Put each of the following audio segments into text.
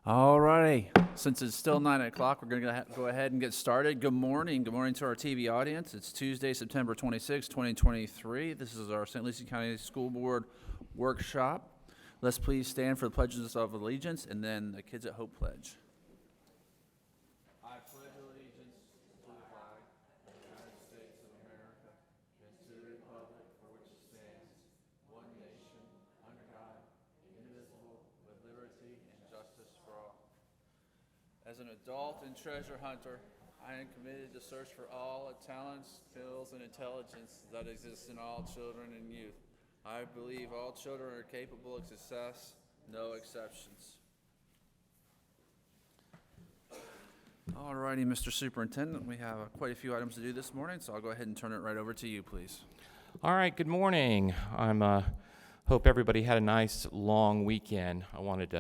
All righty. Since it's still 9 o'clock, we're going to go ahead and get started. Good morning. Good morning to our TV audience. It's Tuesday, September 26, 2023. This is our St. Lucie County School Board workshop. Let's please stand for the pledges of allegiance and then the Kids at Hope pledge. I pledge allegiance to the flag of the United States of America and to the republic for which it stands, one nation, under God, indivisible, with liberty and justice for all. As an adult and treasure hunter, I am committed to search for all the talents, skills, and intelligence that exist in all children and youth. I believe all children are capable of success, no exceptions. All righty, Mr. Superintendent, we have quite a few items to do this morning, so I'll go ahead and turn it right over to you, please. All right, good morning. Hope everybody had a nice long weekend. I wanted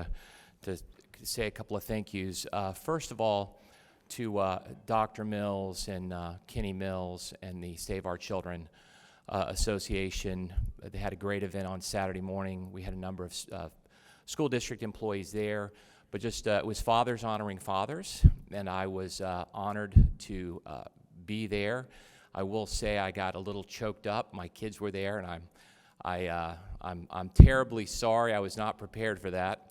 to say a couple of thank yous. First of all, to Dr. Mills and Kenny Mills and the Save Our Children Association. They had a great event on Saturday morning. We had a number of school district employees there, but just it was Fathers Honoring Fathers, and I was honored to be there. I will say I got a little choked up. My kids were there, and I'm terribly sorry. I was not prepared for that.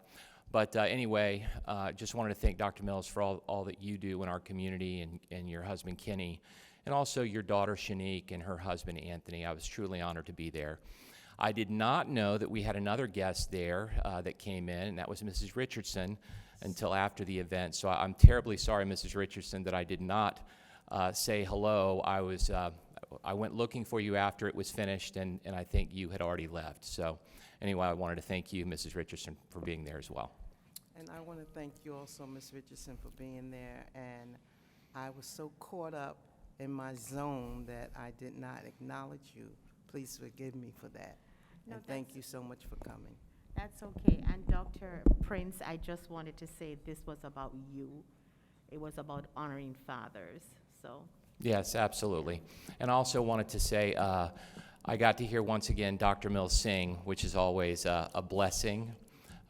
But anyway, just wanted to thank Dr. Mills for all that you do in our community, and your husband Kenny, and also your daughter Shanique and her husband Anthony. I was truly honored to be there. I did not know that we had another guest there that came in, and that was Mrs. Richardson, until after the event. So I'm terribly sorry, Mrs. Richardson, that I did not say hello. I went looking for you after it was finished, and I think you had already left. So anyway, I wanted to thank you, Mrs. Richardson, for being there as well. And I want to thank you also, Ms. Richardson, for being there. And I was so caught up in my zone that I did not acknowledge you. Please forgive me for that. No, and thank you so much for coming. That's okay. And Dr. Prince, I just wanted to say this was about you. It was about honoring fathers. So. Yes, absolutely. And I also wanted to say I got to hear once again Dr. Mills sing, which is always a blessing,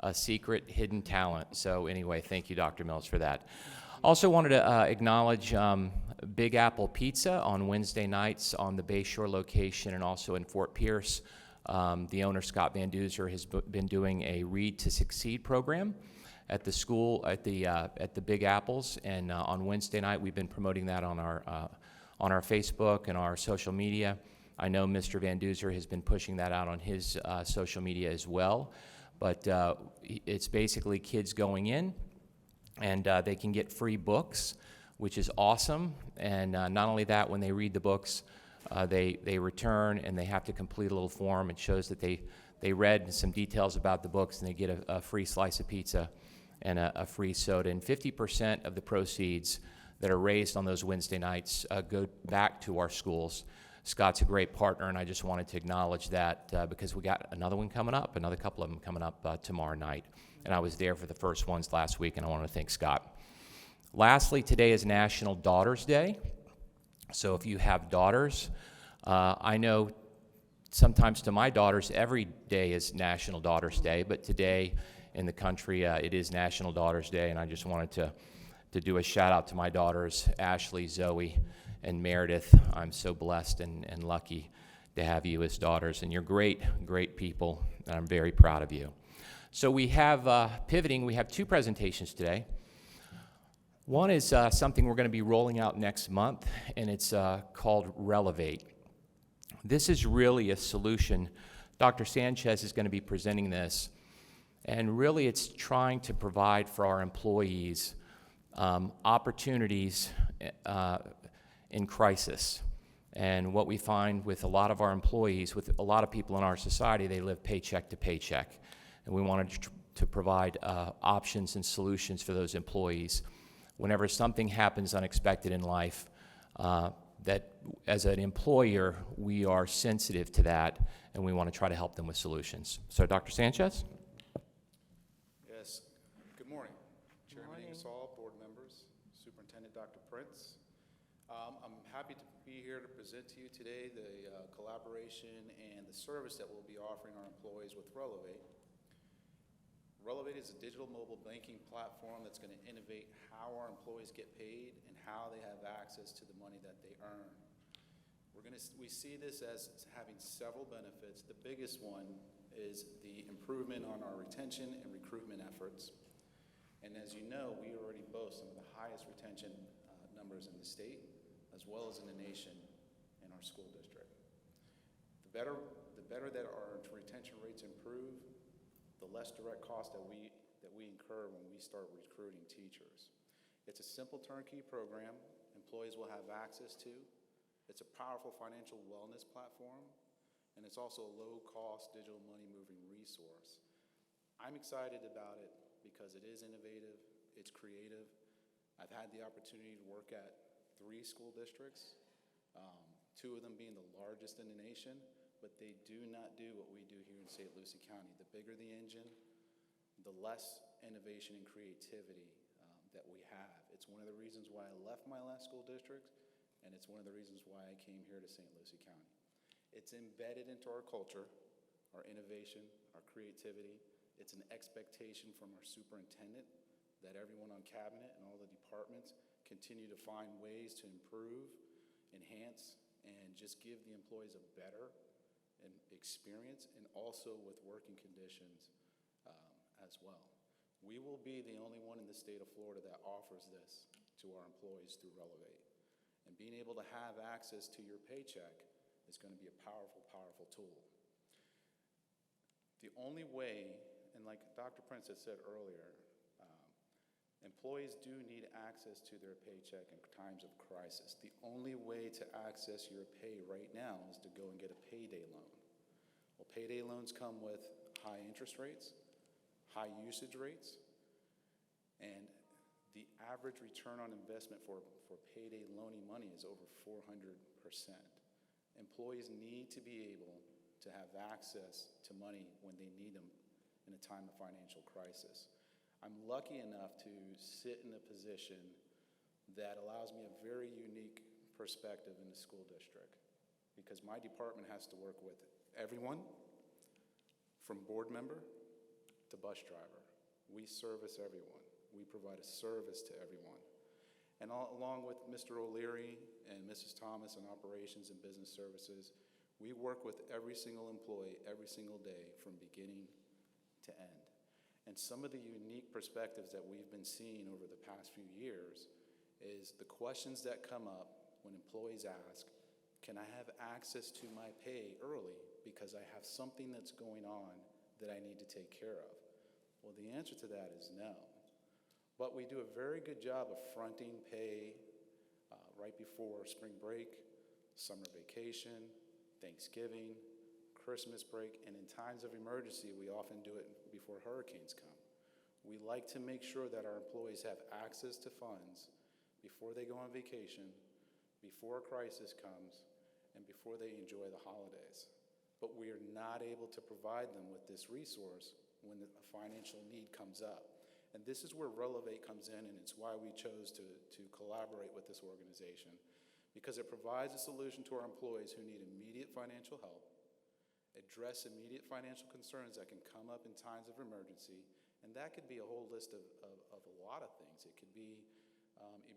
a secret hidden talent. So anyway, thank you, Dr. Mills, for that. Also wanted to acknowledge Big Apple Pizza on Wednesday nights on the Bayshore location and also in Fort Pierce. The owner, Scott Van Duzer, has been doing a Read to Succeed program at the school, at the Big Apples, and on Wednesday night we've been promoting that on our Facebook and our social media. I know Mr. Van Duzer has been pushing that out on his social media as well, but it's basically kids going in, and they can get free books, which is awesome. And not only that, when they read the books, they return and they have to complete a little form. It shows that they read some details about the books, and they get a free slice of pizza and a free soda. And 50% of the proceeds that are raised on those Wednesday nights go back to our schools. Scott's a great partner, and I just wanted to acknowledge that because we got another one coming up, another couple of them coming up tomorrow night. And I was there for the first ones last week, and I want to thank Scott. Lastly, today is National Daughters Day. So if you have daughters, I know sometimes to my daughters every day is National Daughters Day, but today in the country it is National Daughters Day, and I just wanted to do a shout out to my daughters, Ashley, Zoe, and Meredith. I'm so blessed and lucky to have you as daughters, and you're great, great people, and I'm very proud of you. So we have, pivoting, we have two presentations today. One is something we're going to be rolling out next month, and it's called Relevate. This is really a solution. Dr. Sanchez is going to be presenting this, and really it's trying to provide for our employees opportunities in crisis. And what we find with a lot of our employees, with a lot of people in our society, they live paycheck to paycheck. And we wanted to provide options and solutions for those employees. Whenever something happens unexpected in life, that as an employer, we are sensitive to that, and we want to try to help them with solutions. So, Dr. Sanchez? Yes. Good morning, Chairman Ingersoll, board members, Superintendent Dr. Prince. I'm happy to be here to present to you today the collaboration and the service that we'll be offering our employees with Relevate. Relevate is a digital mobile banking platform that's going to innovate how our employees get paid and how they have access to the money that they earn. We see this as having several benefits. The biggest one is the improvement on our retention and recruitment efforts. And as you know, we already boast some of the highest retention numbers in the state, as well as in the nation in our school district. The better that our retention rates improve, the less direct cost that we incur when we start recruiting teachers. It's a simple turnkey program employees will have access to. It's a powerful financial wellness platform, and it's also a low-cost digital money-moving resource. I'm excited about it because it is innovative, it's creative. I've had the opportunity to work at 3 school districts, 2 of them being the largest in the nation, but they do not do what we do here in St. Lucie County. The bigger the engine, the less innovation and creativity that we have. It's one of the reasons why I left my last school district, and it's one of the reasons why I came here to St. Lucie County. It's embedded into our culture, our innovation, our creativity. It's an expectation from our superintendent that everyone on cabinet and all the departments continue to find ways to improve, enhance, and just give the employees a better experience, and also with working conditions as well. We will be the only one in the state of Florida that offers this to our employees through Relevate. And being able to have access to your paycheck is going to be a powerful, powerful tool. The only way, and like Dr. Prince had said earlier, employees do need access to their paycheck in times of crisis. The only way to access your pay right now is to go and get a payday loan. Well, payday loans come with high interest rates, high usage rates, and the average return on investment for payday loaning money is over 400%. Employees need to be able to have access to money when they need them in a time of financial crisis. I'm lucky enough to sit in a position that allows me a very unique perspective in the school district, because my department has to work with everyone from board member to bus driver. We service everyone. We provide a service to everyone. And along with Mr. O'Leary and Mrs. Thomas in operations and business services, we work with every single employee every single day from beginning to end. And some of the unique perspectives that we've been seeing over the past few years is the questions that come up when employees ask, can I have access to my pay early because I have something that's going on that I need to take care of? Well, the answer to that is no. But we do a very good job of fronting pay right before spring break, summer vacation, Thanksgiving, Christmas break, and in times of emergency, we often do it before hurricanes come. We like to make sure that our employees have access to funds before they go on vacation, before a crisis comes, and before they enjoy the holidays. But we are not able to provide them with this resource when a financial need comes up. And this is where Relevate comes in, and it's why we chose to collaborate with this organization, because it provides a solution to our employees who need immediate financial help, address immediate financial concerns that can come up in times of emergency, and that could be a whole list of a lot of things. It could be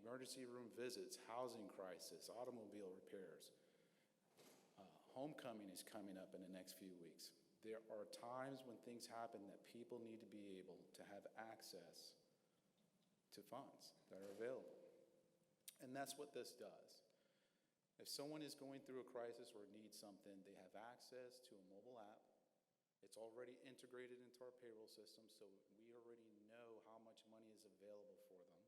emergency room visits, housing crisis, automobile repairs. Homecoming is coming up in the next few weeks. There are times when things happen that people need to be able to have access to funds that are available. And that's what this does. If someone is going through a crisis or needs something, they have access to a mobile app. It's already integrated into our payroll system, so we already know how much money is available for them.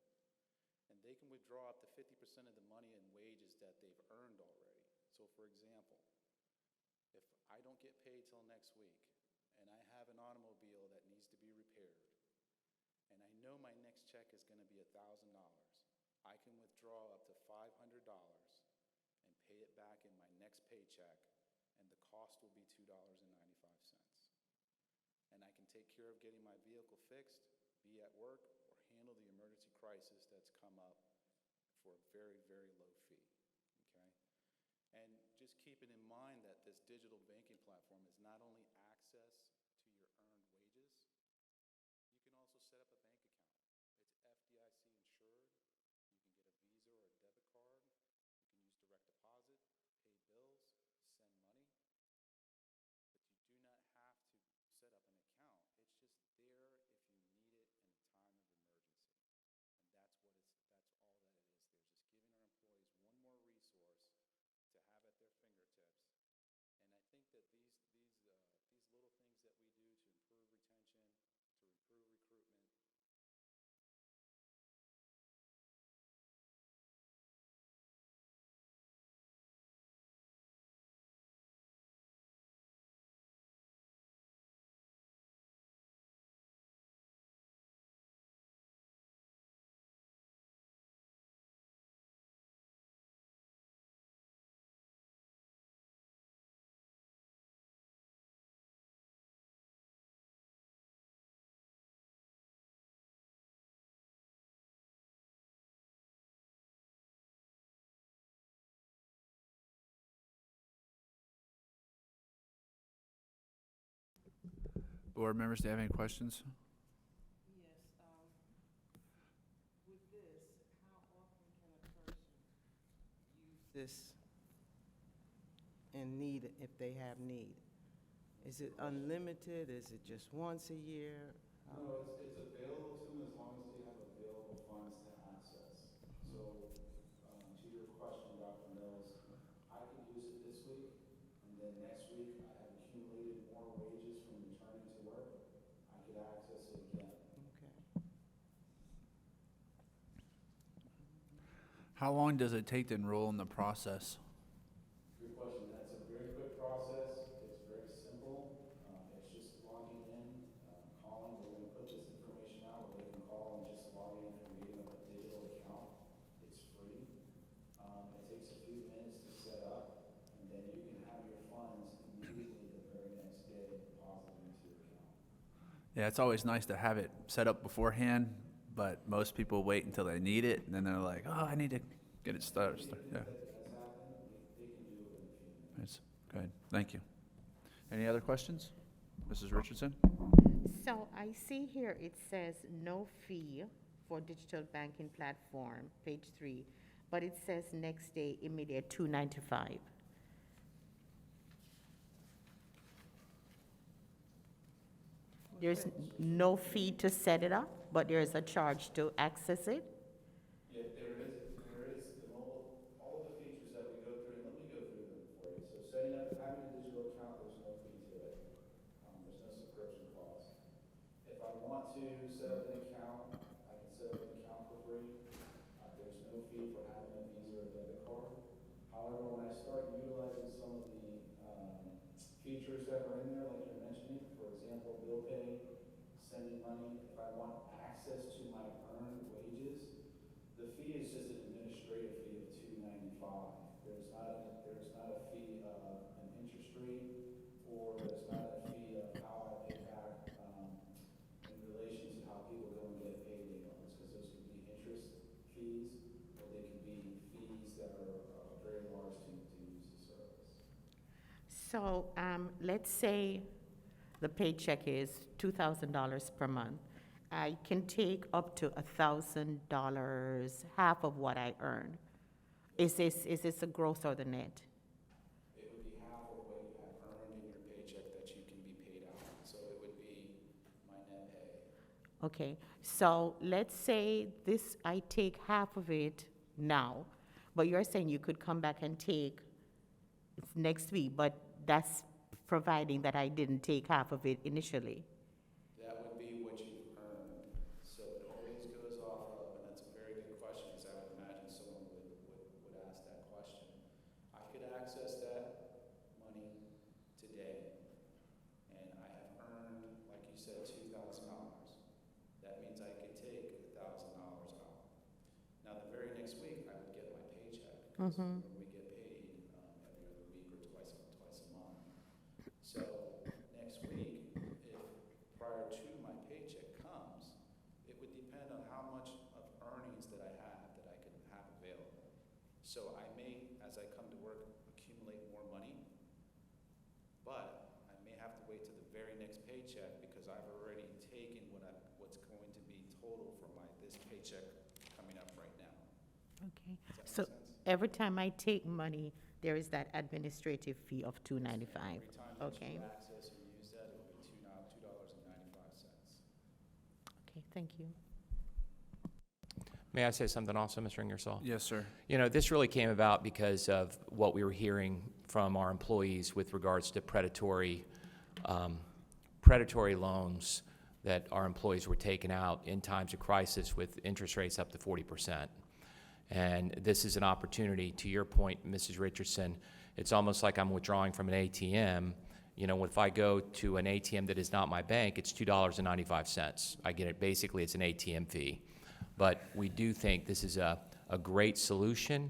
And they can withdraw up to 50% of the money and wages that they've earned already. So for example, if I don't get paid till next week, and I have an automobile that needs to be repaired, and I know my next check is going to be $1,000, I can withdraw up to $500 and pay it back in my next paycheck, and the cost will be $2.95. And I can take care of getting my vehicle fixed, be at work, or handle the emergency crisis that's come up for a very, very low fee, okay? And just keeping in mind that this digital banking platform is not only access to your earned wages, Board members, do you have any questions? Yes, with this, how often can a person use this and need it if they have need? Is it unlimited? Is it just once a year? No, it's available to them as long as they have available funds to access. So, to your question, Dr. Mills, I could use it this week, and then next week I have accumulated more wages from returning to work. I could access it again. Okay. How long does it take to enroll in the process? Good question. That's a very quick process. It's very simple. It's just logging in, calling. We're going to put this information out where they can call and just log in and create a digital account. It's free. It takes a few minutes to set up, and then you can have your funds immediately the very next day deposited into your account. Yeah, it's always nice to have it set up beforehand, but most people wait until they need it, and then they're like, oh, I need to get it started. Yeah. That's good. Thank you. Any other questions? Mrs. Richardson? So I see here it says no fee for digital banking platform, page 3, but it says next day immediate $2.95. There's no fee to set it up, but there is a charge to access it. Yeah, there is the mobile, all of the features that we go through, and let me go through them for you. So setting up, having a digital account, there's no fee to it. There's no subscription cost. If I want to set up an account, I can set up an account for free. There's no fee for having a Visa or debit card. However, when I start utilizing some of the features that are in there, like you're mentioning, for example, bill pay, sending money, if I want access to my earned wages, the fee is just an administrative fee of $2.95. There's not a fee of an interest rate, or there's not a fee of how I pay back in relation to how people go and get payday loans, because those could be interest fees, or they could be fees that are very large to use the service. So let's say the paycheck is $2,000 per month. I can take up to $1,000, half of what I earn. Is this a gross or the net? It would be half of what you have earned in your paycheck that you can be paid out. So it would be my net pay. Okay, so let's say this, I take half of it now, but you're saying you could come back and take it's next week, but that's providing that I didn't take half of it initially. That would be what you've earned. So it always goes off of, and that's a very good question, because I would imagine someone would ask that question. I could access that money today, and I have earned, like you said, $2,000. That means I could take $1,000 out. Now, the very next week, I would get my paycheck, because we get paid every other week or twice a month. So next week, if prior to my paycheck comes, it would depend on how much of earnings that I could have available. So I may, as I come to work, accumulate more money, but I may have to wait to the very next paycheck because I've already taken what's going to be total for this paycheck coming up right now. Okay, Does so that make sense? every time I take money, there is that administrative fee of $2.95. Every time that Okay. you access or use that, it will be $2.95. Okay, thank you. May I say something also, Mr. Ingersoll? Yes, sir. You know, this really came about because of what we were hearing from our employees with regards to predatory loans that our employees were taking out in times of crisis with interest rates up to 40%. And this is an opportunity, to your point, Mrs. Richardson, it's almost like I'm withdrawing from an ATM. You know, if I go to an ATM that is not my bank, it's $2.95. I get it, basically it's an ATM fee. But we do think this is a great solution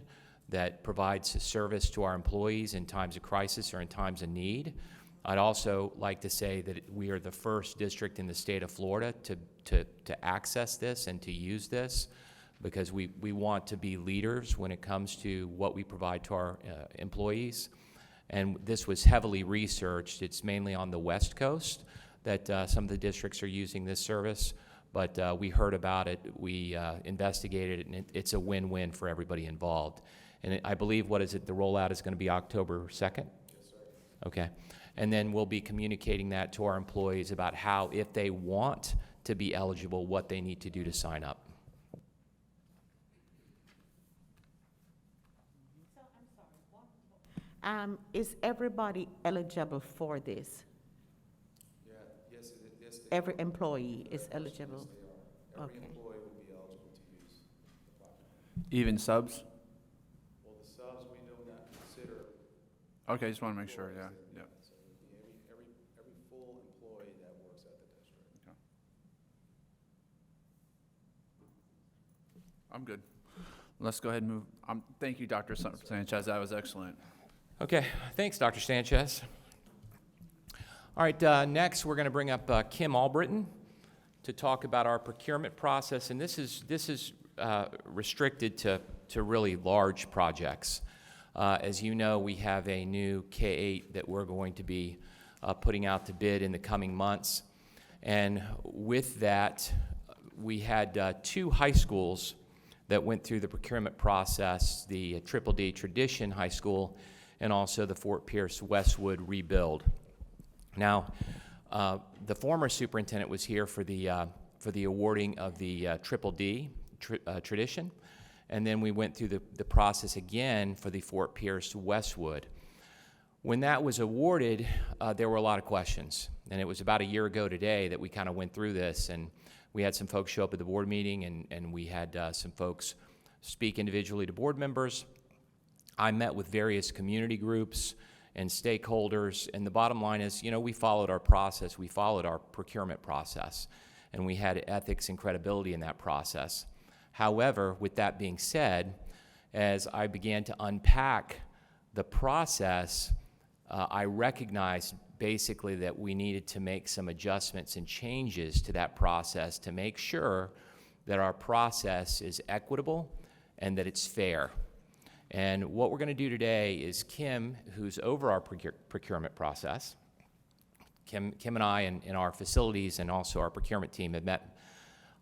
that provides a service to our employees in times of crisis or in times of need. I'd also like to say that we are the first district in the state of Florida to access this and to use this, because we want to be leaders when it comes to what we provide to our employees. And this was heavily researched. It's mainly on the West Coast. that some of the districts are using this service, but we heard about it, we investigated it, and it's a win-win for everybody involved. And I believe, what is it, the rollout is going to be October 2nd? Yes, sir. Okay. And then we'll be communicating that to our employees about how, if they want to be eligible, what they need to do to sign up. Is everybody eligible for this? Yeah, yes, yes. Every employee is eligible? Every Okay. employee will be eligible to use the platform. Even subs? Well, the subs, we do not consider. Okay, just want to make sure, yeah, yeah. So it would be every full employee that works at the district. I'm good. Let's go ahead and move. Thank you, Dr. Sanchez. That was excellent. Okay, thanks, Dr. Sanchez. All right, next we're going to bring up Kim Albritton to talk about our procurement process, and this is restricted to really large projects. As you know, we have a new K-8 that we're going to be putting out to bid in the coming months, and with that, we had 2 high schools that went through the procurement process, the Triple D Tradition High School and also the Fort Pierce Westwood Rebuild. Now, the former superintendent was here for the awarding of the Triple D Tradition, and then we went through the process again for the Fort Pierce Westwood. When that was awarded, there were a lot of questions, and it was about a year ago today that we kind of went through this, and we had some folks show up at the board meeting, and we had some folks speak individually to board members. I met with various community groups and stakeholders, and the bottom line is, you know, we followed our process, we followed our procurement process, and we had ethics and credibility in that process. However, with that being said, as I began to unpack the process, I recognized basically that we needed to make some adjustments and changes to that process to make sure that our process is equitable and that it's fair. And what we're going to do today is Kim, who's over our procurement process, Kim and I in our facilities and also our procurement team have met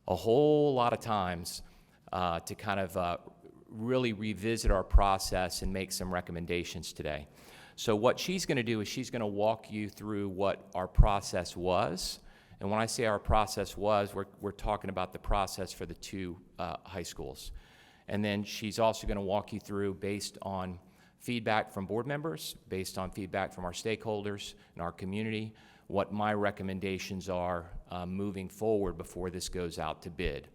a whole lot of times to kind of really revisit our process and make some recommendations today. So what she's going to do is she's going to walk you through what our process was. And when I say our process was, we're talking about the process for the 2 high schools. And then she's also going to walk you through, based on feedback from board members, based on feedback from our stakeholders and our community, what my recommendations are moving forward before this goes out to bid.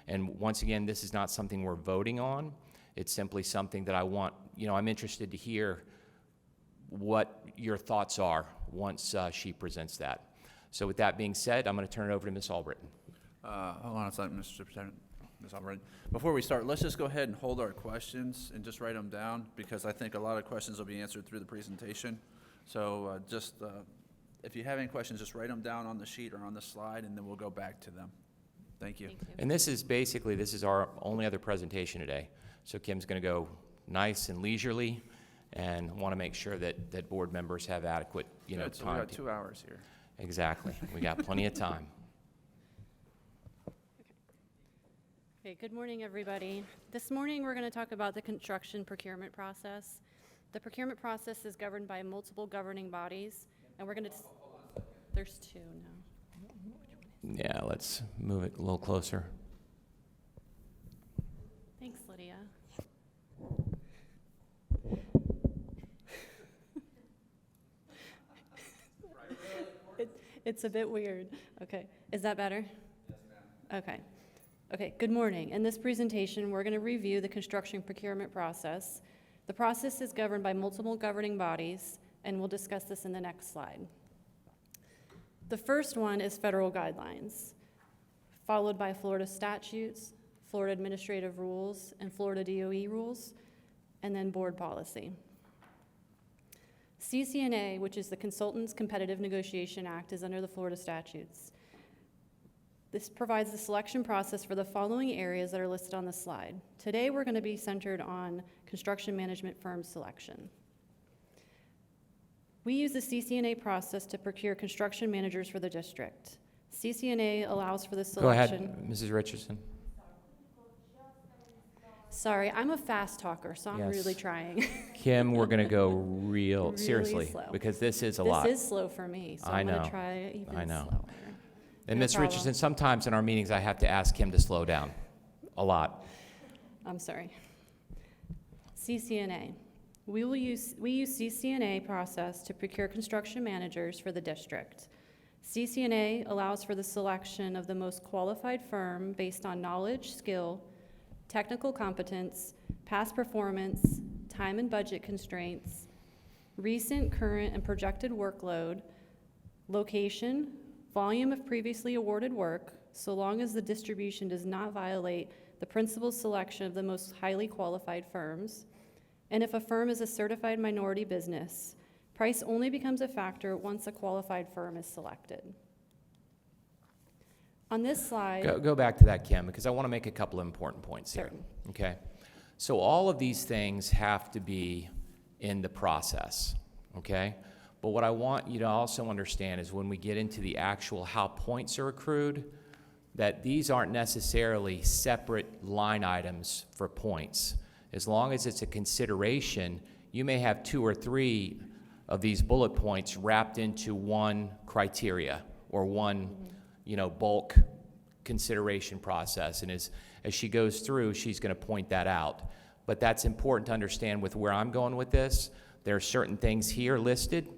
And once again, this is not something we're voting on. It's simply something that I want, you know, I'm interested to hear what your thoughts are once she presents that. So with that being said, I'm going to turn it over to Ms. Albritton. Hold on a second, Mr. Superintendent. Ms. Albritton. Before we start, let's just go ahead and hold our questions and just write them down, because I think a lot of questions will be answered through the presentation. So if you have any questions, just write them down on the sheet or on the slide, and then we'll go back to them. Thank you. Thank you. And this is our only other presentation today. So Kim's going to go nice and leisurely, and want to make sure that board members have adequate, you know, Good, so we time. got 2 hours here. Exactly. We got plenty of time. Okay, good morning, everybody. This morning, we're going to talk about the construction procurement process. The procurement process is governed by multiple governing bodies, and we're going to, there's 2 now. Yeah, let's move it a little closer. Thanks, Lydia. It's a bit weird. Okay, is that better? Yes, ma'am. Okay. Okay, good morning. In this presentation, we're going to review the construction procurement process. The process is governed by multiple governing bodies, and we'll discuss this in the next slide. The first one is federal guidelines, followed by Florida statutes, Florida administrative rules, and Florida DOE rules, and then board policy. CCNA, which is the Consultants Competitive Negotiation Act, is under the Florida statutes. This provides the selection process for the following areas that are listed on the slide. Today, we're going to be centered on construction management firm selection. We use the CCNA process to procure construction managers for the district. CCNA allows for the Go ahead, selection. Mrs. Richardson. Sorry, I'm a fast talker, so I'm Yes. really trying. Kim, we're going to go real, Really seriously, slow. because this is a lot. This is slow for me, so I I'm going know. to try even I know. slower. And No Ms. problem. Richardson, sometimes in our meetings, I have to ask Kim to slow down a lot. I'm sorry. CCNA. We use CCNA process to procure construction managers for the district. CCNA allows for the selection of the most qualified firm based on knowledge, skill, technical competence, past performance, time and budget constraints, recent, current, and projected workload, location, volume of previously awarded work, so long as the distribution does not violate the principal's selection of the most highly qualified firms. And if a firm is a certified minority business, price only becomes a factor once a qualified firm is selected. On this slide, Go back to that, Kim, because I want to make a couple of important points here. Certain. Okay? So all of these things have to be in the process, okay? But what I want you to also understand is when we get into the actual how points are accrued, that these aren't necessarily separate line items for points. As long as it's a consideration, you may have 2 or 3 of these bullet points wrapped into one criteria or one, bulk consideration process. And as she goes through, she's going to point that out. But that's important to understand with where I'm going with this. There are certain things here listed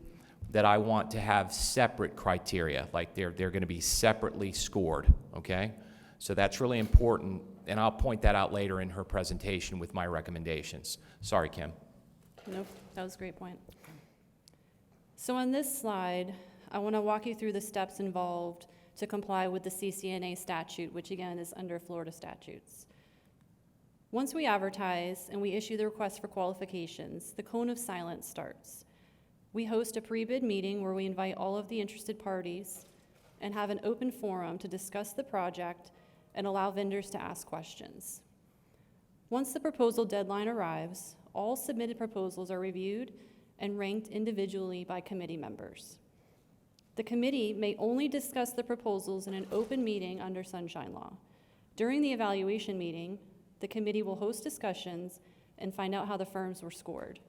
that I want to have separate criteria, like they're going to be separately scored, okay? So that's really important, and I'll point that out later in her presentation with my recommendations. Sorry, Kim. nope, that was a great point. So on this slide, I want to walk you through the steps involved to comply with the CCNA statute, which again is under Florida statutes. Once we advertise and we issue the request for qualifications, the cone of silence starts. We host a pre-bid meeting where we invite all of the interested parties and have an open forum to discuss the project and allow vendors to ask questions. Once the proposal deadline arrives, all submitted proposals are reviewed and ranked individually by committee members. The committee may only discuss the proposals in an open meeting under Sunshine Law. During the evaluation meeting, the committee will host discussions and find out how the firms were scored.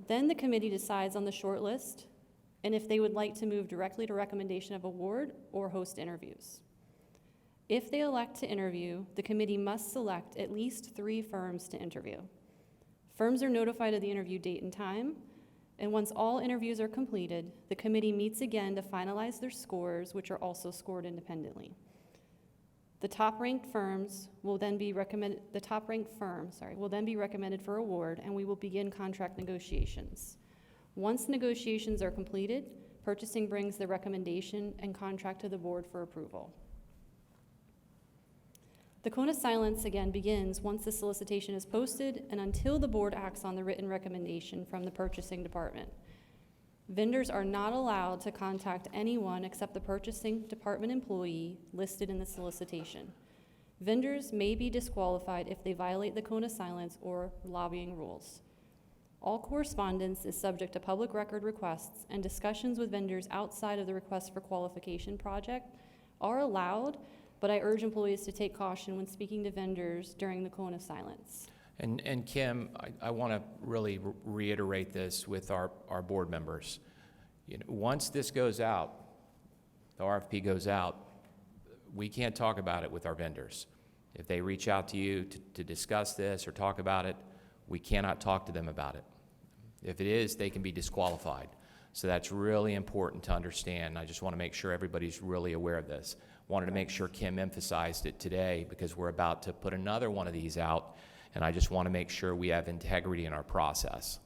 Then the committee decides on the short list and if they would like to move directly to recommendation of award or host interviews. If they elect to interview, the committee must select at least 3 firms to interview. Firms are notified of the interview date and time, and once all interviews are completed, the committee meets again to finalize their scores, which are also scored independently. The top-ranked firms will then be recommended. The top-ranked firm, will then be recommended for award, and we will begin contract negotiations. Once negotiations are completed, purchasing brings the recommendation and contract to the board for approval. The cone of silence again begins once the solicitation is posted and until the board acts on the written recommendation from the purchasing department. Vendors are not allowed to contact anyone except the purchasing department employee listed in the solicitation. Vendors may be disqualified if they violate the cone of silence or lobbying rules. All correspondence is subject to public record requests, and discussions with vendors outside of the request for qualification project are allowed, but I urge employees to take caution when speaking to vendors during the cone of silence. And Kim, I want to really reiterate this with our board members. Once this goes out, the RFP goes out, we can't talk about it with our vendors. If they reach out to you to discuss this or talk about it, we cannot talk to them about it. If it is, they can be disqualified. So that's really important to understand. I just want to make sure everybody's really aware of this. Wanted to make sure Kim emphasized it today because we're about to put another one of these out, and I just want to make sure we have integrity in our process.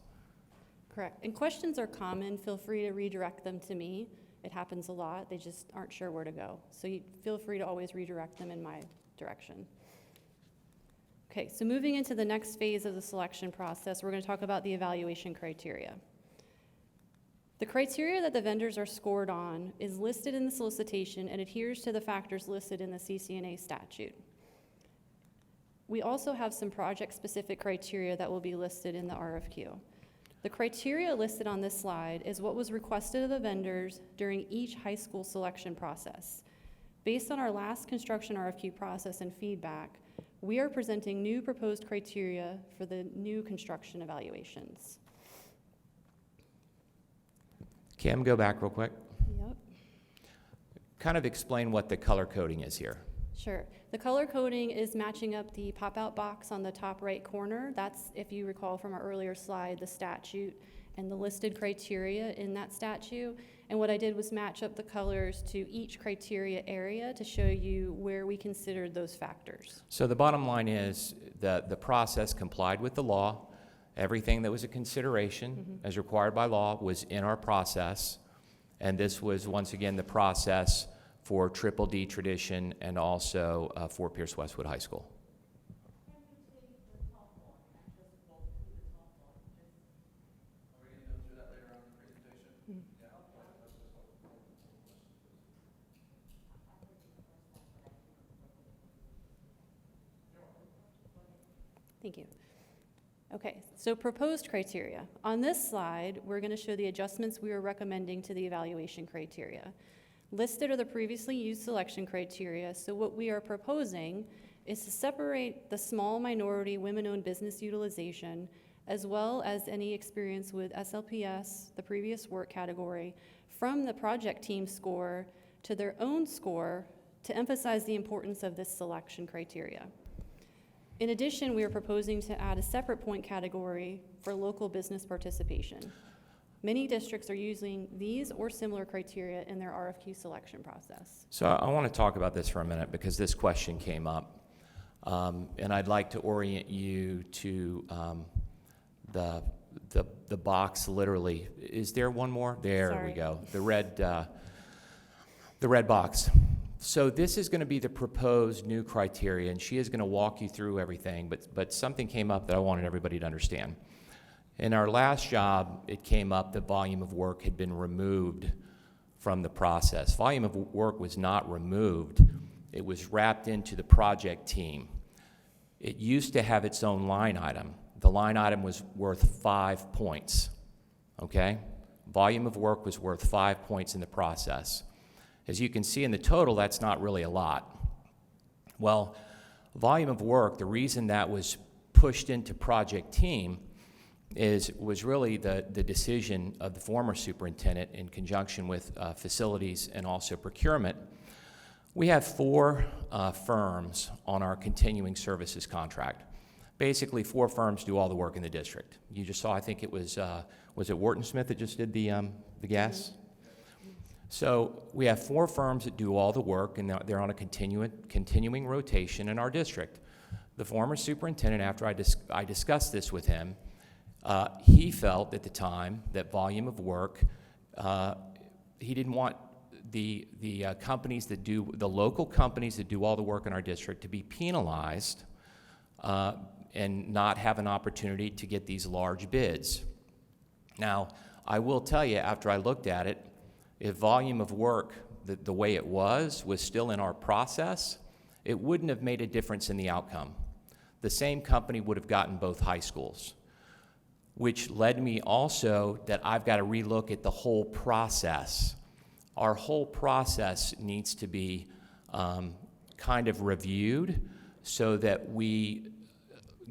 Correct. And questions are common. Feel free to redirect them to me. It happens a lot. They just aren't sure where to go. So you feel free to always redirect them in my direction. Okay, so moving into the next phase of the selection process, we're going to talk about the evaluation criteria. The criteria that the vendors are scored on is listed in the solicitation and adheres to the factors listed in the CCNA statute. We also have some project-specific criteria that will be listed in the RFQ. The criteria listed on this slide is what was requested of the vendors during each high school selection process. Based on our last construction RFQ process and feedback, we are presenting new proposed criteria for the new construction evaluations. Kim, go back real quick. Yep. Kind of explain what the color coding is here. Sure. The color coding is matching up the pop-out box on the top right corner. That's, if you recall from our earlier slide, the statute and the listed criteria in that statute. And what I did was match up the colors to each criteria area to show you where we considered those factors. So the bottom line is the process complied with the law. Everything that was a consideration as required by law was in our process. And this was, once again, the process for Triple D Tradition and also for Pierce Westwood High School. Thank you. Okay, so proposed criteria. On this slide, we're going to show the adjustments we are recommending to the evaluation criteria. Listed are the previously used selection criteria, so what we are proposing is to separate the small minority women-owned business utilization, as well as any experience with SLPS, the previous work category, from the project team score to their own score to emphasize the importance of this selection criteria. In addition, we are proposing to add a separate point category for local business participation. Many districts are using these or similar criteria in their RFQ selection process. So I want to talk about this for a minute because this question came up. And I'd like to orient you to the box literally. Is there one more? There Sorry. we go. The red box. So this is going to be the proposed new criteria, and she is going to walk you through everything, but something came up that I wanted everybody to understand. In our last job, it came up that volume of work had been removed from the process. Volume of work was not removed. It was wrapped into the project team. It used to have its own line item. The line item was worth 5 points, okay? Volume of work was worth 5 points in the process. As you can see in the total, that's not really a lot. Well, volume of work, the reason that was pushed into project team was really the decision of the former superintendent in conjunction with facilities and also procurement. We have 4 firms on our continuing services contract. Basically, 4 firms do all the work in the district. You just saw, I think it was it Wharton Smith that just did the gas? So we have 4 firms that do all the work, and they're on a continuing rotation in our district. The former superintendent, after I discussed this with him, he felt at the time that volume of work, he didn't want the companies that do, the local companies that do all the work in our district to be penalized and not have an opportunity to get these large bids. Now, I will tell you, after I looked at it, if volume of work, the way it was still in our process, it wouldn't have made a difference in the outcome. The same company would have gotten both high schools, which led me also that I've got to relook at the whole process. Our whole process needs to be kind of reviewed so that we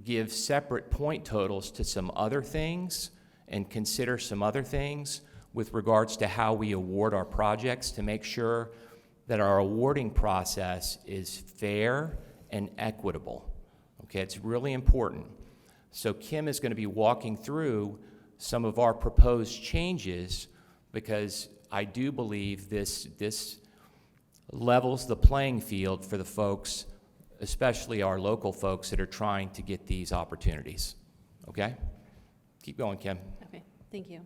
give separate point totals to some other things and consider some other things with regards to how we award our projects to make sure that our awarding process is fair and equitable. Okay, it's really important. So Kim is going to be walking through some of our proposed changes because I do believe this levels the playing field for the folks, especially our local folks that are trying to get these opportunities. Okay? Keep going, Kim. Okay, thank you.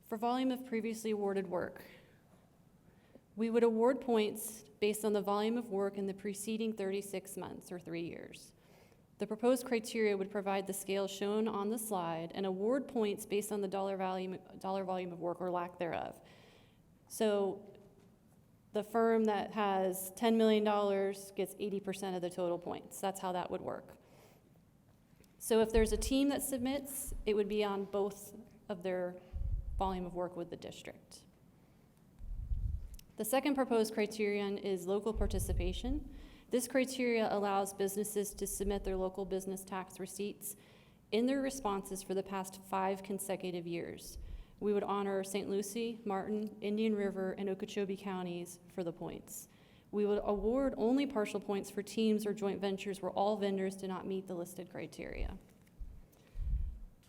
For volume of previously awarded work, we would award points based on the volume of work in the preceding 36 months or 3 years. The proposed criteria would provide the scale shown on the slide and award points based on the dollar volume of work or lack thereof. So the firm that has $10 million gets 80% of the total points. That's how that would work. So if there's a team that submits, it would be on both of their volume of work with the district. The second proposed criterion is local participation. This criteria allows businesses to submit their local business tax receipts in their responses for the past 5 consecutive years. We would honor St. Lucie, Martin, Indian River, and Okeechobee counties for the points. We would award only partial points for teams or joint ventures where all vendors do not meet the listed criteria.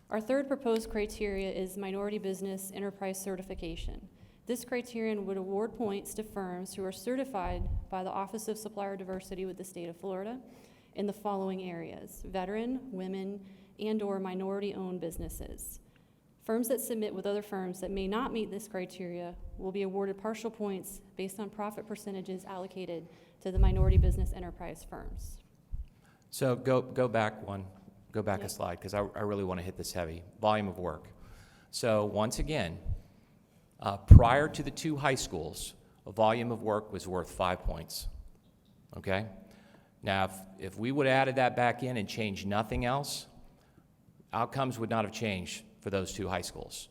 Our third proposed criteria is minority business enterprise certification. This criterion would award points to firms who are certified by the Office of Supplier Diversity with the state of Florida in the following areas: veteran, women, and/or minority-owned businesses. Firms that submit with other firms that may not meet this criteria will be awarded partial points based on profit percentages allocated to the minority business enterprise firms. So go back Yep. a slide, because I really want to hit this heavy. Volume of work. So once again, prior to the 2 high schools, a volume of work was worth 5 points, okay? Now, if we would have added that back in and changed nothing else, outcomes would not have changed for those 2 high schools.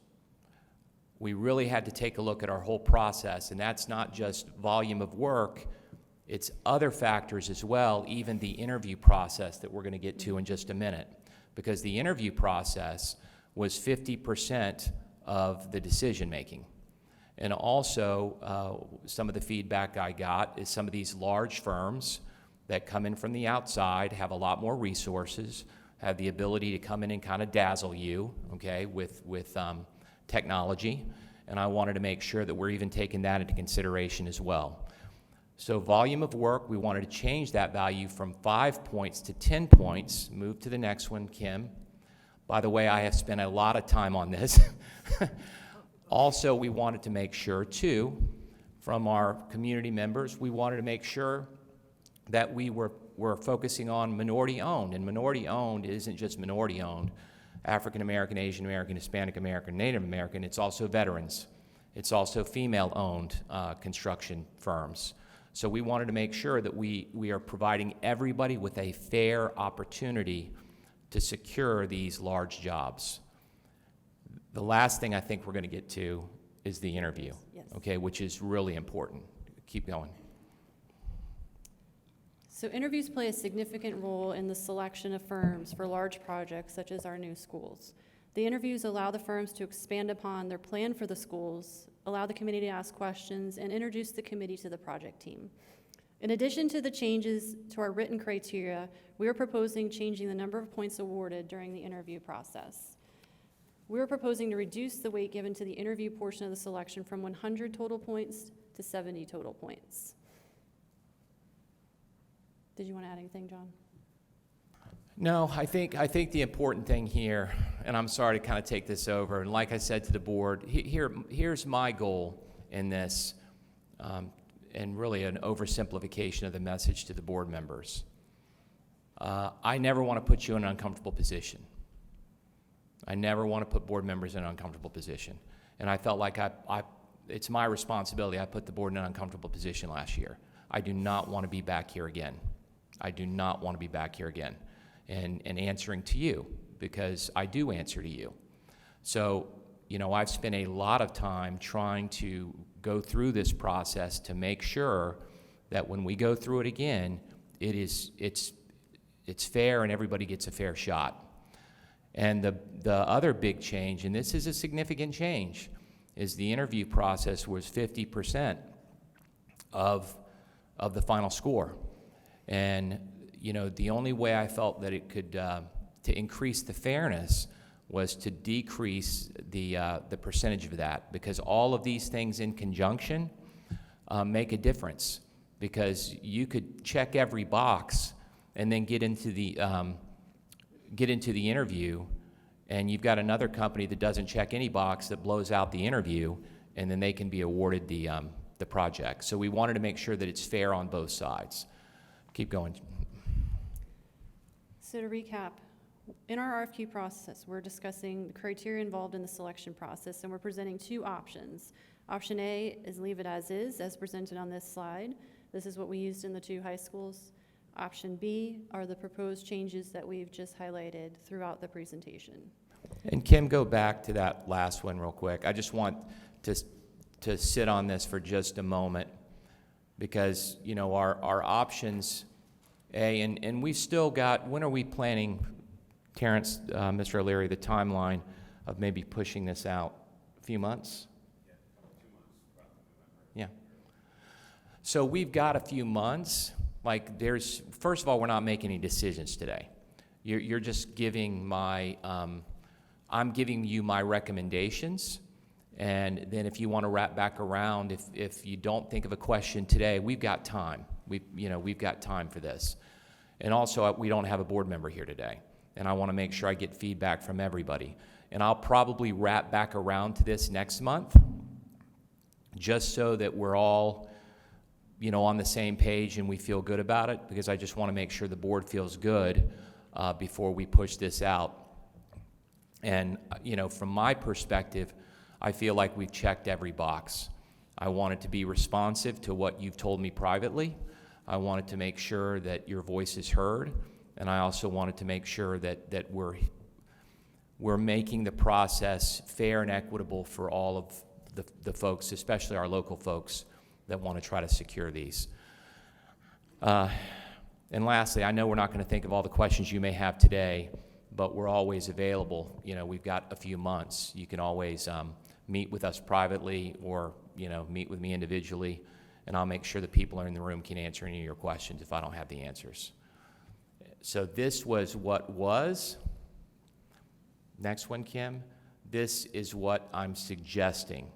We really had to take a look at our whole process, and that's not just volume of work, it's other factors as well, even the interview process that we're going to get to in just a minute, because the interview process was 50% of the decision-making. And also, some of the feedback I got is some of these large firms that come in from the outside have a lot more resources, have the ability to come in and kind of dazzle you, okay, with technology. And I wanted to make sure that we're even taking that into consideration as well. So volume of work, we wanted to change that value from 5 points to 10 points. Move to the next one, Kim. By the way, I have spent a lot of time on this. Also, we wanted to make sure, too, from our community members, we wanted to make sure that we were focusing on minority-owned. And minority-owned isn't just minority-owned. African American, Asian American, Hispanic American, Native American, it's also veterans. It's also female-owned construction firms. So we wanted to make sure that we are providing everybody with a fair opportunity to secure these large jobs. The last thing I think we're going to get to is the interview, Yes. okay, which is really important. Keep going. So interviews play a significant role in the selection of firms for large projects such as our new schools. The interviews allow the firms to expand upon their plan for the schools, allow the committee to ask questions, and introduce the committee to the project team. In addition to the changes to our written criteria, we are proposing changing the number of points awarded during the interview process. We are proposing to reduce the weight given to the interview portion of the selection from 100 total points to 70 total points. Did you want to add anything, John? No, I think the important thing here, and I'm sorry to kind of take this over, and like I said to the board, here's my goal in this, and really an oversimplification of the message to the board members. I never want to put you in an uncomfortable position. I never want to put board members in an uncomfortable position. And I felt like it's my responsibility. I put the board in an uncomfortable position last year. I do not want to be back here again. I do not want to be back here again and answering to you, because I do answer to you. So, you know, I've spent a lot of time trying to go through this process to make sure that when we go through it again, it's fair and everybody gets a fair shot. And the other big change, and this is a significant change, is the interview process was 50% of the final score. And, you know, the only way I felt that it could, to increase the fairness, was to decrease the percentage of that, because all of these things in conjunction make a difference. Because you could check every box and then get into the interview, and you've got another company that doesn't check any box that blows out the interview, and then they can be awarded the project. So we wanted to make sure that it's fair on both sides. Keep going. So to recap, in our RFQ process, we're discussing the criteria involved in the selection process, and we're presenting 2 options. Option A is leave it as is, as presented on this slide. This is what we used in the 2 high schools. Option B are the proposed changes that we've just highlighted throughout the presentation. And Kim, go back to that last one real quick. I just want to sit on this for just a moment because, you know, our options, and we've still got, when are we planning, Terrence, Mr. O'Leary, the timeline of maybe pushing this out? A few months? Yeah, 2 months. Yeah. So we've got a few months. Like first of all, we're not making any decisions today. You're just giving I'm giving you my recommendations, and then if you want to wrap back around, if you don't think of a question today, we've got time. We've got time for this. And also, we don't have a board member here today, and I want to make sure I get feedback from everybody. And I'll probably wrap back around to this next month, just so that we're all, you know, on the same page and we feel good about it, because I just want to make sure the board feels good before we push this out. And, you know, from my perspective, I feel like we've checked every box. I wanted to be responsive to what you've told me privately. I wanted to make sure that your voice is heard, and I also wanted to make sure that we're making the process fair and equitable for all of the folks, especially our local folks that want to try to secure these. And lastly, I know we're not going to think of all the questions you may have today, but we're always available. You know, we've got a few months. You can always meet with us privately or, you know, meet with me individually, and I'll make sure the people in the room can answer any of your questions if I don't have the answers. So this was what was. Next one, Kim. This is what I'm suggesting.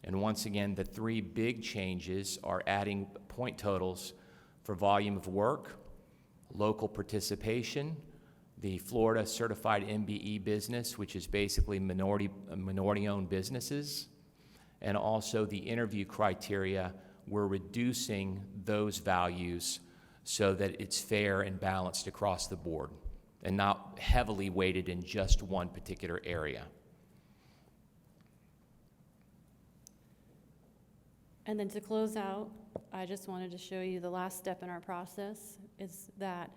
And once again, the 3 big changes are adding point totals for volume of work, local participation, the Florida Certified MBE business, which is basically minority-owned businesses, and also the interview criteria. We're reducing those values so that it's fair and balanced across the board and not heavily weighted in just one particular area. And then to close out, I just wanted to show you the last step in our process is that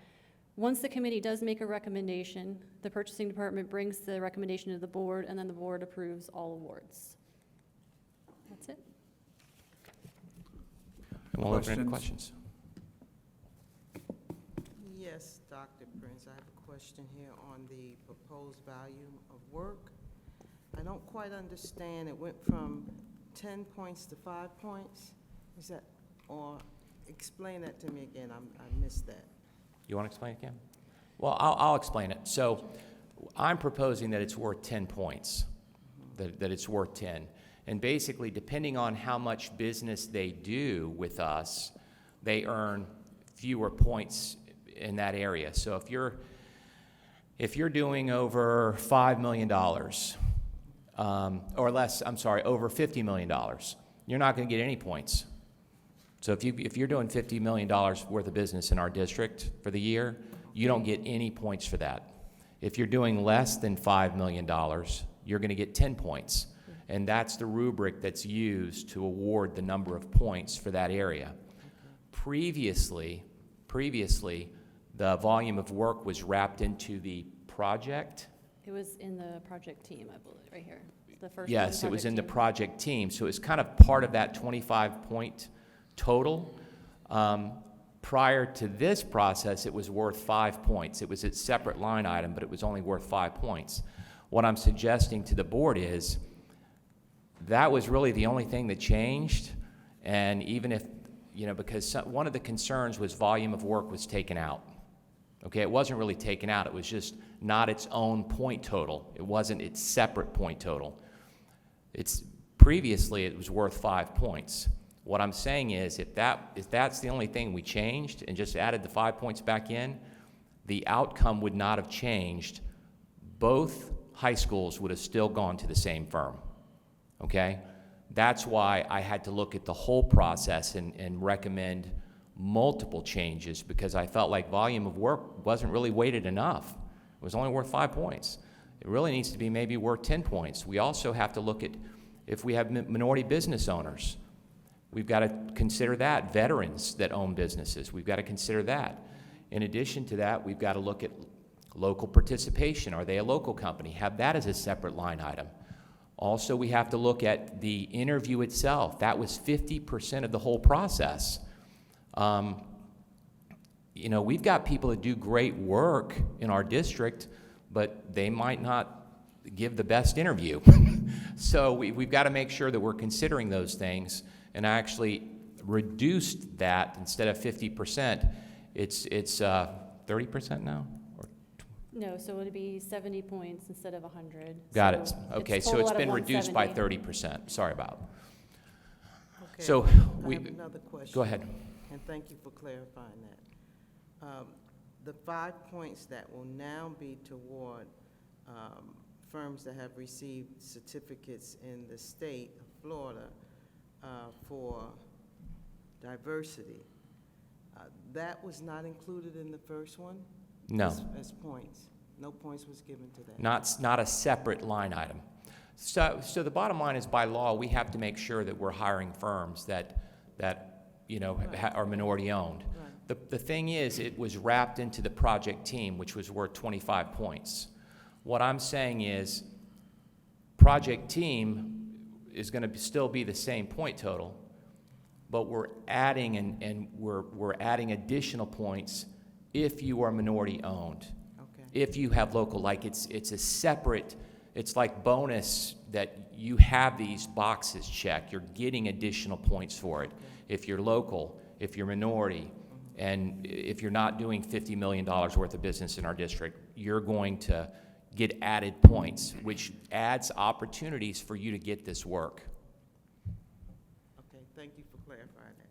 once the committee does make a recommendation, the purchasing department brings the recommendation to the board, and then the board approves all awards. That's it. And we'll open it to questions. Yes, Dr. Prince, I have a question here on the proposed volume of work. I don't quite understand. It went from 10 points to 5 points? Is that, or explain that to me again. I missed that. You want to explain it again? Well, I'll explain it. So I'm proposing that it's worth 10 points, that it's worth 10. And basically, depending on how much business they do with us, they earn fewer points in that area. So if you're doing over $5 million, or less, I'm sorry, over $50 million, you're not going to get any points. So if you're doing $50 million worth of business in our district for the year, you don't get any points for that. If you're doing less than $5 million, you're going to get 10 points. And that's the rubric that's used to award the number of points for that area. Previously, the volume of work was wrapped into the project. It was in the project team, I believe, right here. The first Yes, one, it was in the team. project team. So it's kind of part of that 25-point total. Prior to this process, it was worth 5 points. It was its separate line item, but it was only worth 5 points. What I'm suggesting to the board is that was really the only thing that changed. And even if, you know, because one of the concerns was volume of work was taken out. Okay, it wasn't really taken out. It was just not its own point total. It wasn't its separate point total. Previously, it was worth 5 points. What I'm saying is if that's the only thing we changed and just added the 5 points back in, the outcome would not have changed. Both high schools would have still gone to the same firm, okay? That's why I had to look at the whole process and recommend multiple changes, because I felt like volume of work wasn't really weighted enough. It was only worth 5 points. It really needs to be maybe worth 10 points. We also have to look at if we have minority business owners. We've got to consider that. Veterans that own businesses, we've got to consider that. In addition to that, we've got to look at local participation. Are they a local company? Have that as a separate line item. Also, we have to look at the interview itself. That was 50% of the whole process. You know, we've got people that do great work in our district, but they might not give the best interview. So we've got to make sure that we're considering those things, and I actually reduced that. Instead of 50%, it's 30% now? Or No, so it'd be 70 points instead of 100. got it. So Okay, so total it's out of been reduced by 170. 30%. Sorry about. Okay, So I we, have another question. go ahead. And thank you for clarifying that. The 5 points that will now be toward firms that have received certificates in the state of Florida for diversity, that was not included in the first one? No. As points? No points was given to that? Not a separate line item. So the bottom line is, by law, we have to make sure that we're hiring firms that you know, are minority-owned. Right. The thing is, it was wrapped into the project team, which was worth 25 points. What I'm saying is, project team is going to still be the same point total, but we're adding and we're adding additional points if you are minority-owned. Okay. If you have local, like it's a separate, it's like bonus that you have these boxes checked. You're getting additional points for it. If you're local, if you're minority, and if you're not doing $50 million worth of business in our district, you're going to get added points, which adds opportunities for you to get this work. Okay, thank you for clarifying that.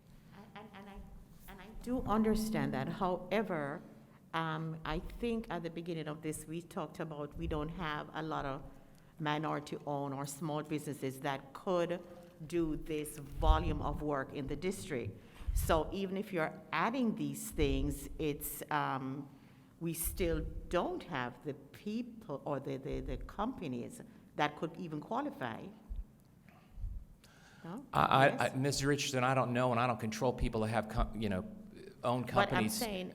And I do understand that. However, I think at the beginning of this, we talked about we don't have a lot of minority-owned or small businesses that could do this volume of work in the district. So even if you're adding these things, it's, we still don't have the people or the companies that could even qualify. No? Yes? Mr. Richardson, I don't know, and I don't control people that have, own companies. But I'm saying,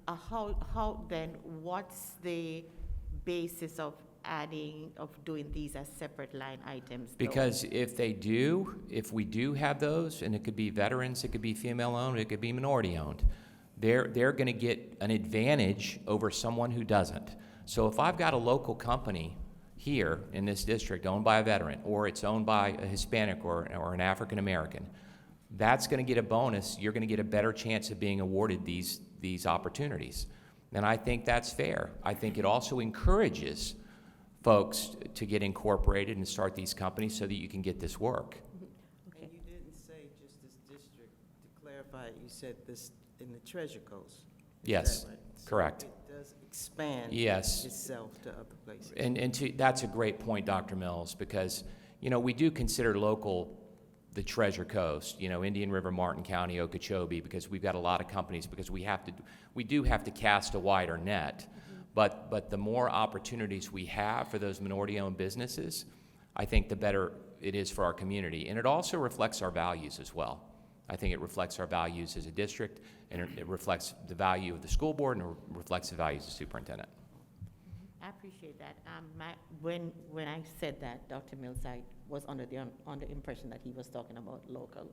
how then, what's the basis of doing these as separate line items? though? Because if we do have those, and it could be veterans, it could be female-owned, it could be minority-owned, they're going to get an advantage over someone who doesn't. So if I've got a local company here in this district owned by a veteran, or it's owned by a Hispanic or an African-American, that's going to get a bonus. You're going to get a better chance of being awarded these opportunities. And I think that's fair. I think it also encourages folks to get incorporated and start these companies so that you can get this work. And you didn't say just this district, to clarify, you said this in the Treasure Coast. Is Yes, that right? So correct. it does expand Yes. itself to other places. And that's a great point, Dr. Mills, because, we do consider local the Treasure Coast, Indian River, Martin County, Okeechobee, because we've got a lot of companies, because we do have to cast a wider net. But the more opportunities we have for those minority-owned businesses, I think the better it is for our community. And it also reflects our values as well. I think it reflects our values as a district, and it reflects the value of the school board, and it reflects the values of the superintendent. I appreciate that. When I said that, Dr. Mills, I was under the impression that he was talking about local.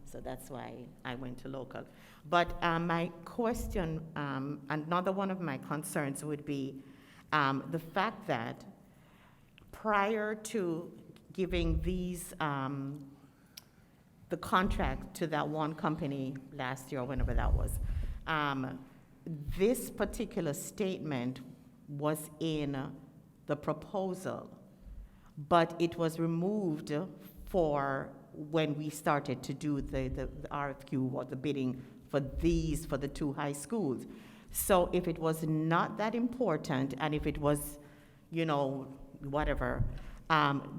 So that's why I went to local. But my question, another one of my concerns would be the fact that prior to giving these, the contract to that one company last year or whenever that was, this particular statement was in the proposal, but it was removed for when we started to do the RFQ or the bidding for the two high schools. So if it was not that important, and if it was, whatever,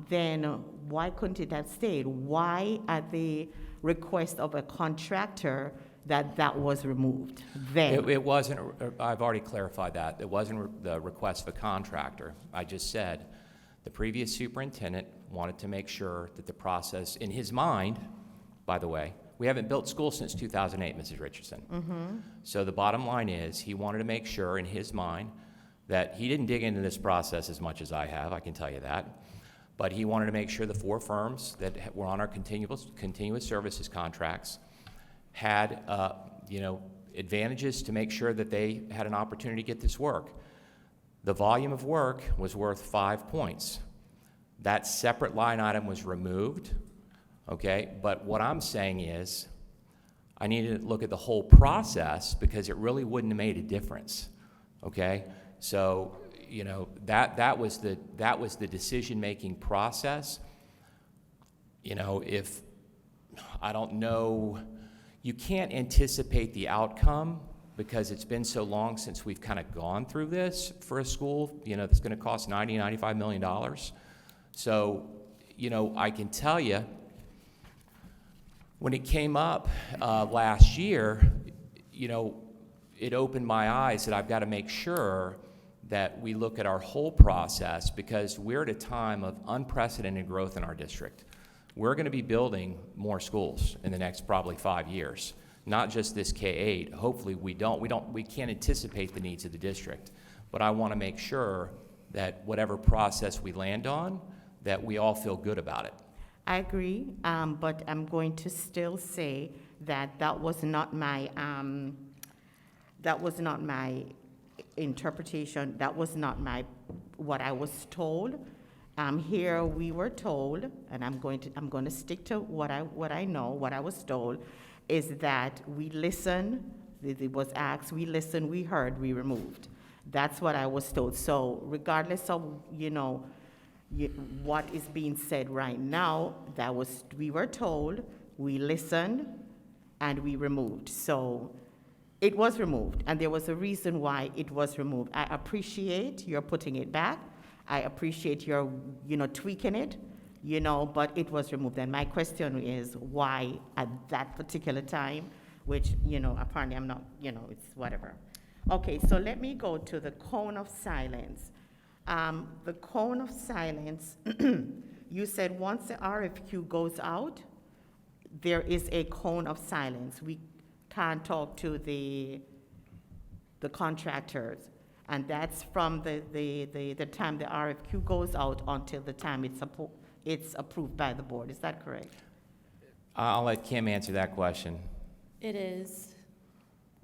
then why couldn't it have stayed? Why, at the request of a contractor, that was removed then? It wasn't, I've already clarified that. It wasn't the request of a contractor. I just said the previous superintendent wanted to make sure that the process, in his mind, by the way, We haven't built schools since 2008, Mrs. Richardson. So the bottom line is, he wanted to make sure in his mind that he didn't dig into this process as much as I have, I can tell you that. But he wanted to make sure the 4 firms that were on our continuous services contracts had, advantages to make sure that they had an opportunity to get this work. The volume of work was worth 5 points. That separate line item was removed, okay? But what I'm saying is, I needed to look at the whole process because it really wouldn't have made a difference, okay? So, that was the decision-making process. If, I don't know, you can't anticipate the outcome because it's been so long since we've kind of gone through this for a school, that's gonna cost $95 million. So, I can tell you, when it came up last year, it opened my eyes that I've got to make sure that we look at our whole process because we're at a time of unprecedented growth in our district. We're going to be building more schools in the next probably 5 years, not just this K-8. Hopefully we can't anticipate the needs of the district, but I want to make sure that whatever process we land on, that we all feel good about it. I agree, but I'm going to still say that that was not my interpretation. That was not what I was told. Here we were told, and I'm going to stick to what I know. What I was told is that we listened. It was asked. We listened. We heard. We removed. That's what I was told. So regardless of what is being said right now, we were told, we listened, and we removed. So it was removed, and there was a reason why it was removed. I appreciate your putting it back. I appreciate your, tweaking it, but it was removed. And my question is why at that particular time, which, apparently I'm not, it's whatever. Okay, so let me go to the cone of silence. The cone of silence, you said once the RFQ goes out, there is a cone of silence. We can't talk to the contractors. And that's from the time the RFQ goes out until the time it's approved by the board. Is that correct? I'll let Kim answer that question. It is.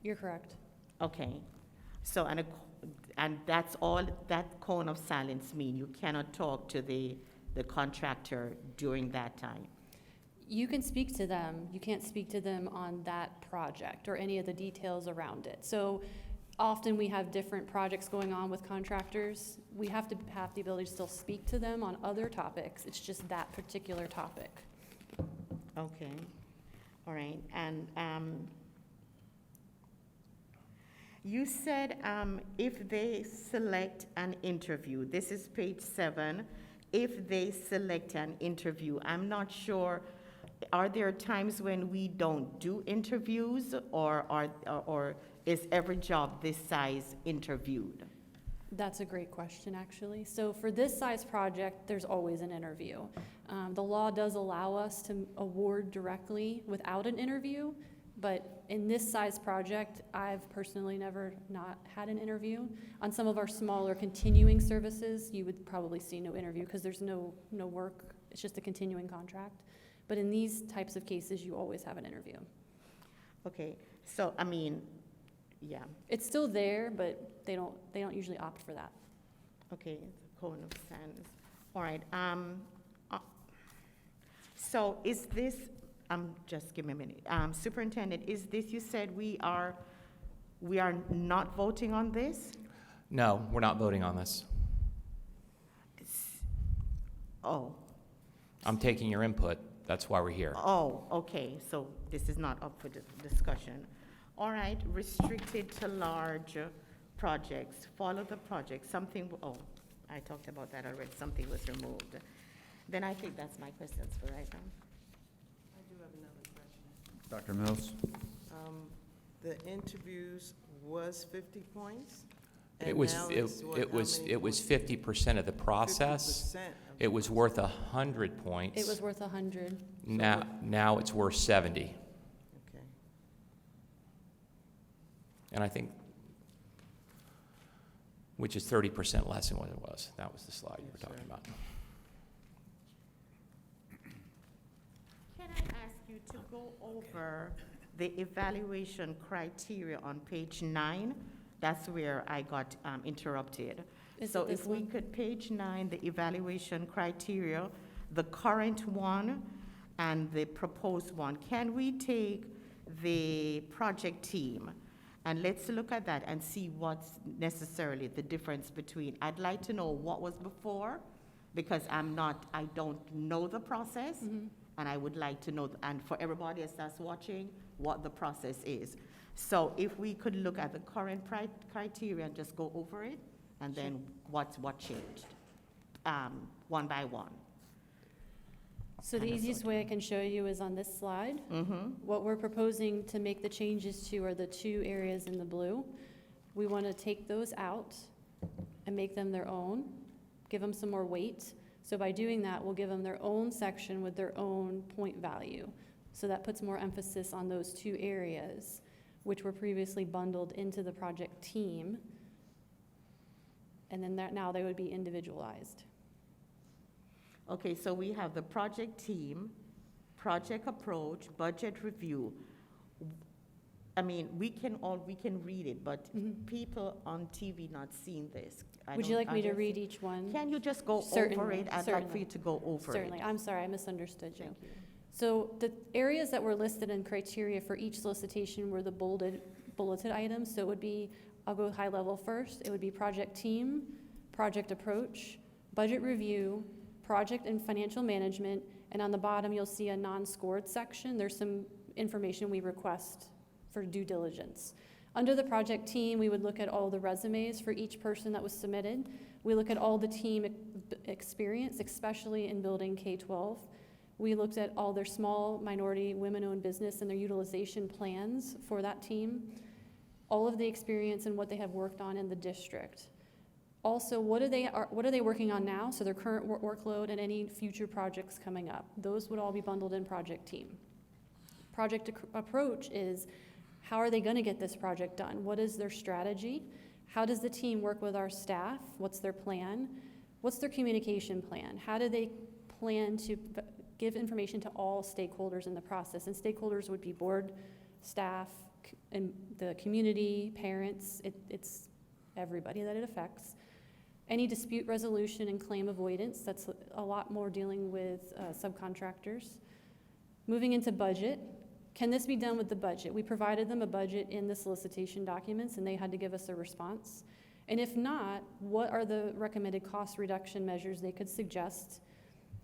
You're correct. Okay. So, and that's all that cone of silence mean? You cannot talk to the contractor during that time? You can speak to them. You can't speak to them on that project or any of the details around it. So often we have different projects going on with contractors. We have to have the ability to still speak to them on other topics. It's just that particular topic. Okay. All right. And you said if they select an interview, this is page 7, if they select an interview, I'm not sure, are there times when we don't do interviews, or is every job this size interviewed? That's a great question, actually. So for this size project, there's always an interview. The law does allow us to award directly without an interview, but in this size project, I've personally never not had an interview. On some of our smaller continuing services, you would probably see no interview because there's no work. It's just a continuing contract. But in these types of cases, you always have an interview. Okay, so yeah. It's still there, but they don't usually opt for that. Okay, the cone of silence. All right. So is this? Just give me a minute. Superintendent, is this? You said we are not voting on this? No, we're not voting on this. Oh. I'm taking your input. That's why we're here. Oh, okay. So this is not up for discussion. All right. Restricted to large projects. Follow the project. Something. Oh, I talked about that already. Something was removed. Then I think that's my questions for right now. I do have another question. Dr. Mills? The interviews was 50 points? It And was now it's what, it how was many it was points? 50% of the process. 50% of It was worth 100 points. It was worth 100. Now it's worth 70. And I think, which is 30% less than what it was. That was the slide you were talking about. Can I ask you to go over the evaluation criteria on page 9? That's where I got interrupted. Is So it this if we one? could, page 9, the evaluation criteria, the current one and the proposed one, can we take the project team? And let's look at that and see what's necessarily the difference between, I'd like to know what was before, because I don't know the process, and I would like to know, and for everybody else that's watching, what the process is. So if we could look at the current criteria and just go over it, and then what changed, one by one. So the easiest way I can show you is on this slide. What we're proposing to make the changes to are the 2 areas in the blue. We want to take those out and make them their own, give them some more weight. So by doing that, we'll give them their own section with their own point value. So that puts more emphasis on those 2 areas, which were previously bundled into the project team. And then now they would be individualized. Okay, so we have the project team, project approach, budget review. I mean, we can read it, but people on TV not seeing this. Would you like me to read each one? Can you just go over Certainly, it? I'd like for certainly. you to go over it. Certainly. I'm sorry, I misunderstood you. Thank you. So the areas that were listed in criteria for each solicitation were the bulleted items. So it would be, I'll go high level first. It would be project team, project approach, budget review, project and financial management, and on the bottom, you'll see a non-scored section. There's some information we request for due diligence. Under the project team, we would look at all the resumes for each person that was submitted. We look at all the team experience, especially in building K-12. We looked at all their small minority women-owned business and their utilization plans for that team, all of the experience and what they have worked on in the district. Also, what are they working on now, so their current workload and any future projects coming up. Those would all be bundled in project team. Project approach is, how are they going to get this project done? What is their strategy? How does the team work with our staff? What's their plan? What's their communication plan? How do they plan to give information to all stakeholders in the process? And stakeholders would be board, staff, and the community, parents. It's everybody that it affects. Any dispute resolution and claim avoidance, that's a lot more dealing with subcontractors. Moving into budget, can this be done with the budget? We provided them a budget in the solicitation documents and they had to give us a response. And if not, what are the recommended cost reduction measures they could suggest?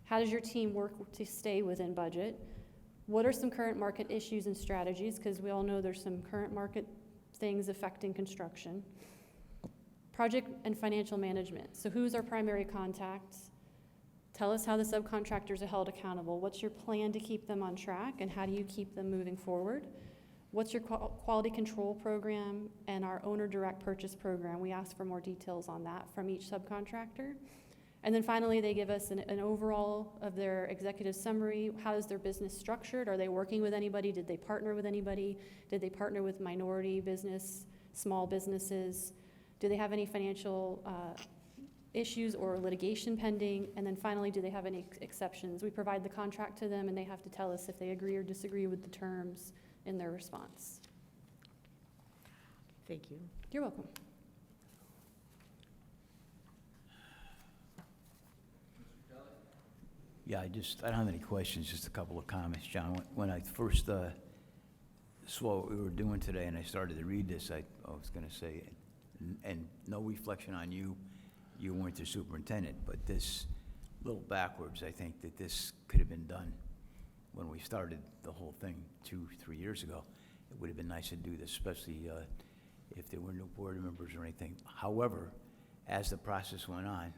How does your team work to stay within budget? What are some current market issues and strategies? Because we all know there's some current market things affecting construction. Project and financial management. So who's our primary contact? Tell us how the subcontractors are held accountable. What's your plan to keep them on track and how do you keep them moving forward? What's your quality control program and our owner direct purchase program? We ask for more details on that from each subcontractor. And then finally, they give us an overall of their executive summary. How is their business structured? Are they working with anybody? Did they partner with anybody? Did they partner with minority business, small businesses? Do they have any financial issues or litigation pending? And then finally, do they have any exceptions? We provide the contract to them and they have to tell us if they agree or disagree with the terms in their response. Thank you. You're welcome. Yeah, I don't have any questions, just a couple of comments, John. When I first saw what we were doing today and I started to read this, I was going to say, and no reflection on you, you weren't the superintendent, but this, little backwards, I think that this could have been done when we started the whole thing 2-3 years ago. It would have been nice to do this, especially if there were new board members or anything. However, as the process went on,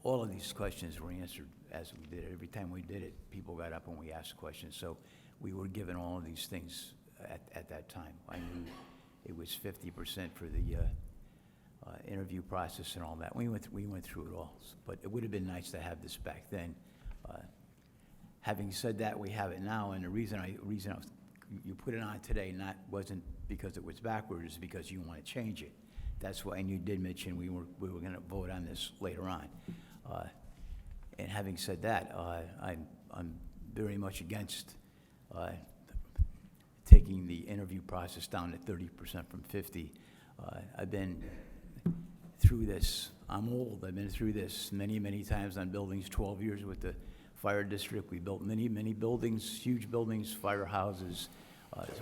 all of these questions were answered as we did it. Every time we did it, people got up and we asked questions. So we were given all of these things at that time. I knew it was 50% for the interview process and all that. We went through it all. But it would have been nice to have this back then. Having said that, we have it now, and the reason I was you put it on today, wasn't because it was backwards, it's because you want to change it. That's why, and you did mention we were going to vote on this later on. And having said that, I'm very much against taking the interview process down to 30% from 50. I've been through this. I'm old. I've been through this many, many times on buildings, 12 years with the fire district. We built many, many buildings, huge buildings, firehouses,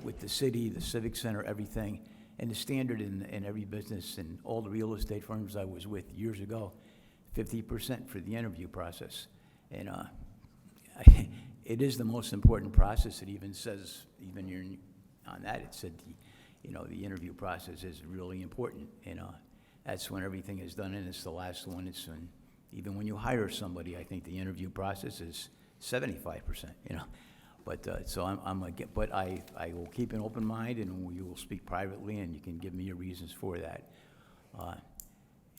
with the city, the civic center, everything. And the standard in every business and all the real estate firms I was with years ago, 50% for the interview process. And it is the most important process. It even says, even on that, it said, the interview process is really important. And that's when everything is done, and it's the last one. It's when, even when you hire somebody, I think the interview process is 75%, But, so but I will keep an open mind, and we will speak privately, and you can give me your reasons for that.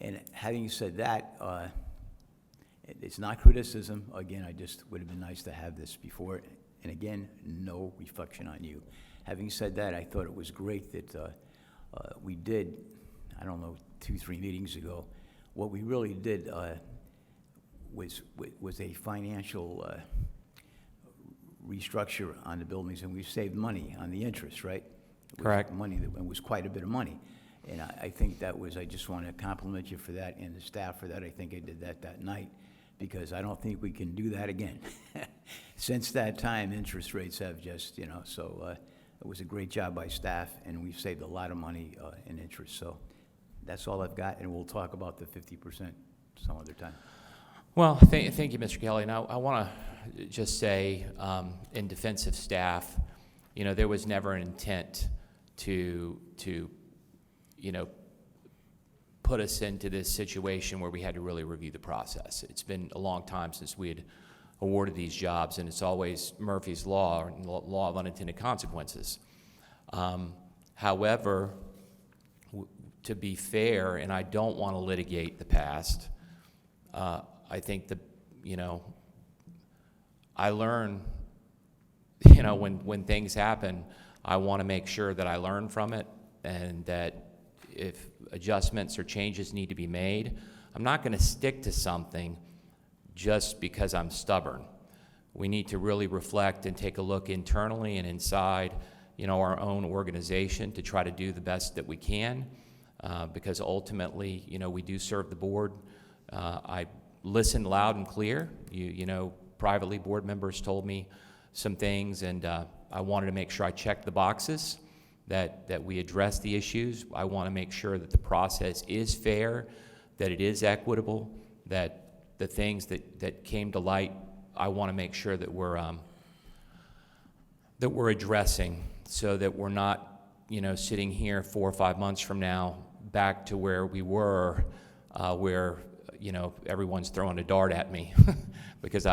And having said that, it's not criticism. Again, I just would have been nice to have this before. And again, no reflection on you. Having said that, I thought it was great that we did, I don't know, 2-3 meetings ago, what we really did was a financial restructure on the buildings, and we saved money on the interest, right? It was Correct. Money that was quite a bit of money. And I think that was, I just want to compliment you for that and the staff for that. I think I did that night, because I don't think we can do that again. Since that time, interest rates have just, so it was a great job by staff, and we've saved a lot of money in interest. So that's all I've got, and we'll talk about the 50% some other time. Well, thank you, Mr. Kelly. Now, I want to just say, in defense of staff, there was never an intent to put us into this situation where we had to really review the process. It's been a long time since we had awarded these jobs, and it's always Murphy's Law, and law of unintended consequences. However, to be fair, and I don't want to litigate the past, I think I learn, when things happen, I want to make sure that I learn from it, and that if adjustments or changes need to be made, I'm not going to stick to something just because I'm stubborn. We need to really reflect and take a look internally and inside, our own organization to try to do the best that we can, because ultimately, we do serve the board. I listened loud and clear. Privately, board members told me some things, and I wanted to make sure I checked the boxes, that we address the issues. I want to make sure that the process is fair, that it is equitable, that the things that came to light, I want to make sure that we're addressing, so that we're not, sitting here 4 or 5 months from now back to where we were, where everyone's throwing a dart at me, because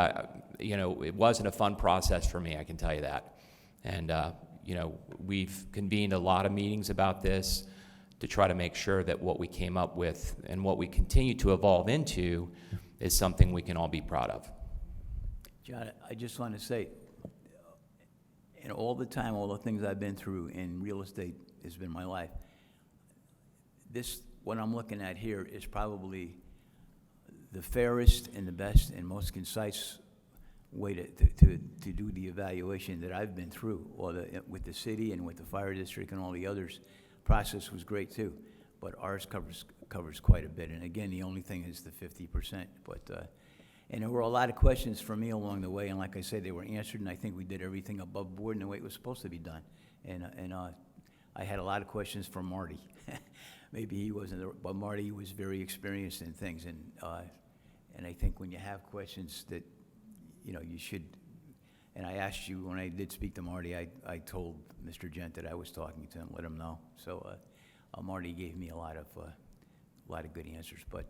it wasn't a fun process for me, I can tell you that. And we've convened a lot of meetings about this to try to make sure that what we came up with and what we continue to evolve into is something we can all be proud of. John, I just want to say, and all the time, all the things I've been through in real estate has been my life. What I'm looking at here is probably the fairest and the best and most concise way to do the evaluation that I've been through, with the city and with the fire district and all the others. Process was great too, but ours covers quite a bit. And again, the only thing is the 50%. And there were a lot of questions for me along the way, and like I said, they were answered, and I think we did everything above board in the way it was supposed to be done. And I had a lot of questions for Marty. Maybe he wasn't there, but Marty was very experienced in things, and I think when you have questions that you should, and I asked you when I did speak to Marty, I told Mr. Gent that I was talking to him, let him know. So Marty gave me a lot of good answers. But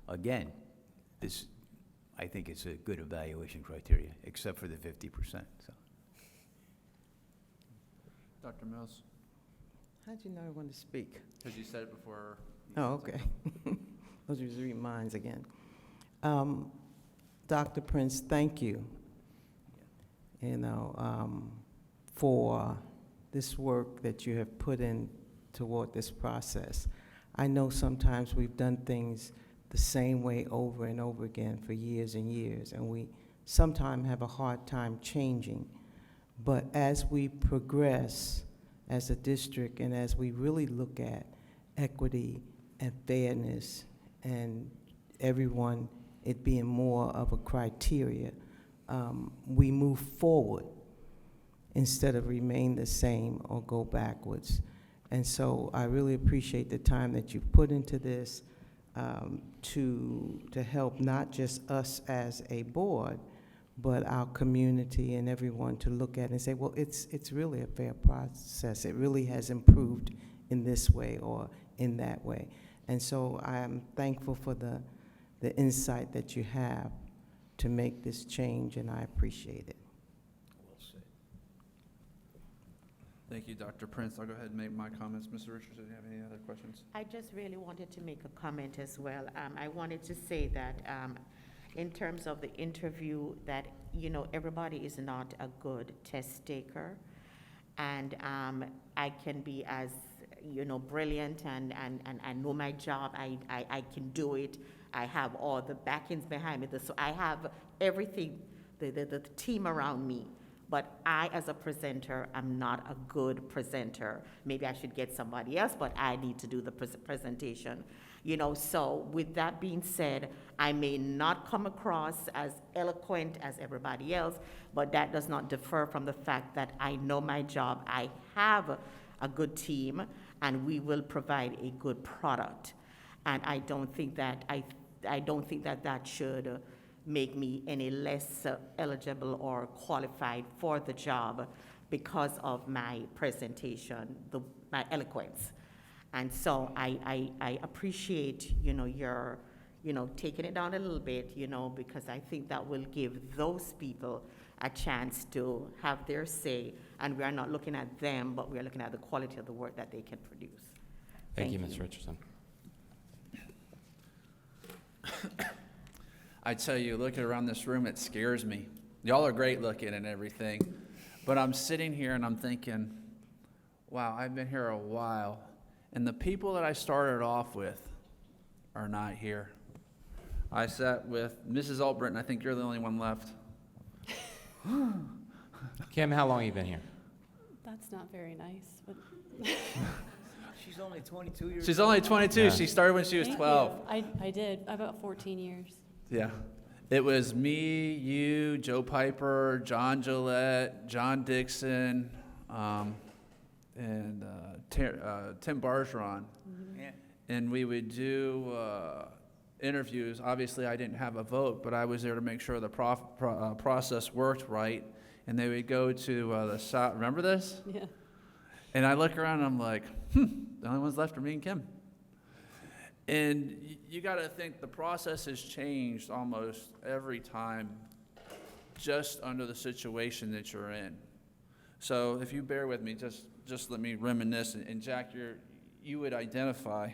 again, I think it's a good evaluation criteria, except for the 50%. So. Dr. Mills, How'd you know I wanted to speak? because you said it before. Oh, okay. Those was reading minds again. Dr. Prince, thank you. for this work that you have put in toward this process. I know sometimes we've done things the same way over and over again for years and years, and we sometimes have a hard time changing. But as we progress as a district and as we really look at equity and fairness and everyone, it being more of a criteria, we move forward instead of remain the same or go backwards. And so I really appreciate the time that you've put into this to help not just us as a board, but our community and everyone to look at and say, well, it's really a fair process. It really has improved in this way or in that way. And so I am thankful for the insight that you have to make this change, and I appreciate it. Thank you, Dr. Prince. I'll go ahead and make my comments. Mr. Richardson, do you have any other questions? I just really wanted to make a comment as well. I wanted to say that in terms of the interview, that, you know, everybody is not a good test taker. And I can be as, you know, brilliant and I know my job. I can do it. I have all the backings behind me. So I have everything, the team around me. But I, as a presenter, am not a good presenter. Maybe I should get somebody else, but I need to do the presentation. You know, so with that being said, I may not come across as eloquent as everybody else, but that does not defer from the fact that I know my job. I have a good team, and we will provide a good product. And I don't think that that should make me any less eligible or qualified for the job because of my presentation, my eloquence. And so I appreciate, you know, your, you know, taking it down a little bit, you know, because I think that will give those people a chance to have their say, and we are not looking at them, but we are looking at the quality of the work that they can produce. Thank you, Ms. Richardson. I tell you, looking around this room, it scares me. Y'all are great looking and everything, but I'm sitting here and I'm thinking, wow, I've been here a while, and the people that I started off with are not here. I sat with Mrs. Albritton. I think you're the only one left. Kim, how long have you been here? That's not very nice, but She's only 22 years old. She's only 22. Yeah. She started when she was thank 12. you. I did, about 14 years. Yeah. It was me, you, Joe Piper, John Gillette, John Dixon, and Tim Bargeron. Yeah. And we would do interviews. Obviously, I didn't have a vote, but I was there to make sure the process worked right. And they would go to the South. Remember this? Yeah. And I look around and I'm like, the only ones left are me and Kim. And you got to think the process has changed almost every time just under the situation that you're in. So if you bear with me, just let me reminisce. And Jack, you would identify.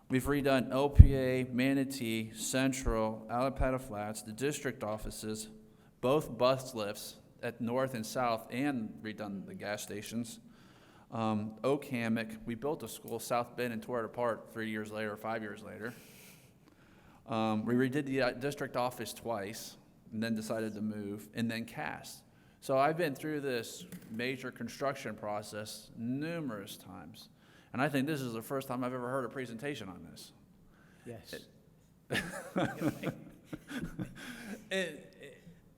We've redone LPA, Manatee, Central, Alapata Flats, the district offices, both bus lifts at North and South, and redone the gas stations. Oak Hammock, we built a school, South Bend, and tore it apart 3 years later, 5 years later. We redid the district office twice, and then decided to move, and then Cass. So I've been through this major construction process numerous times, and I think this is the first time I've ever heard a presentation on this. Yes.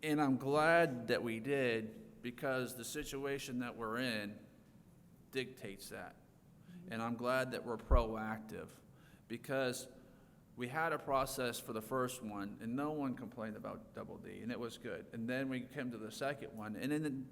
And I'm glad that we did, because the situation that we're in dictates that. And I'm glad that we're proactive, because we had a process for the first one, and no one complained about Double D, and it was good. And then we came to the second one, and then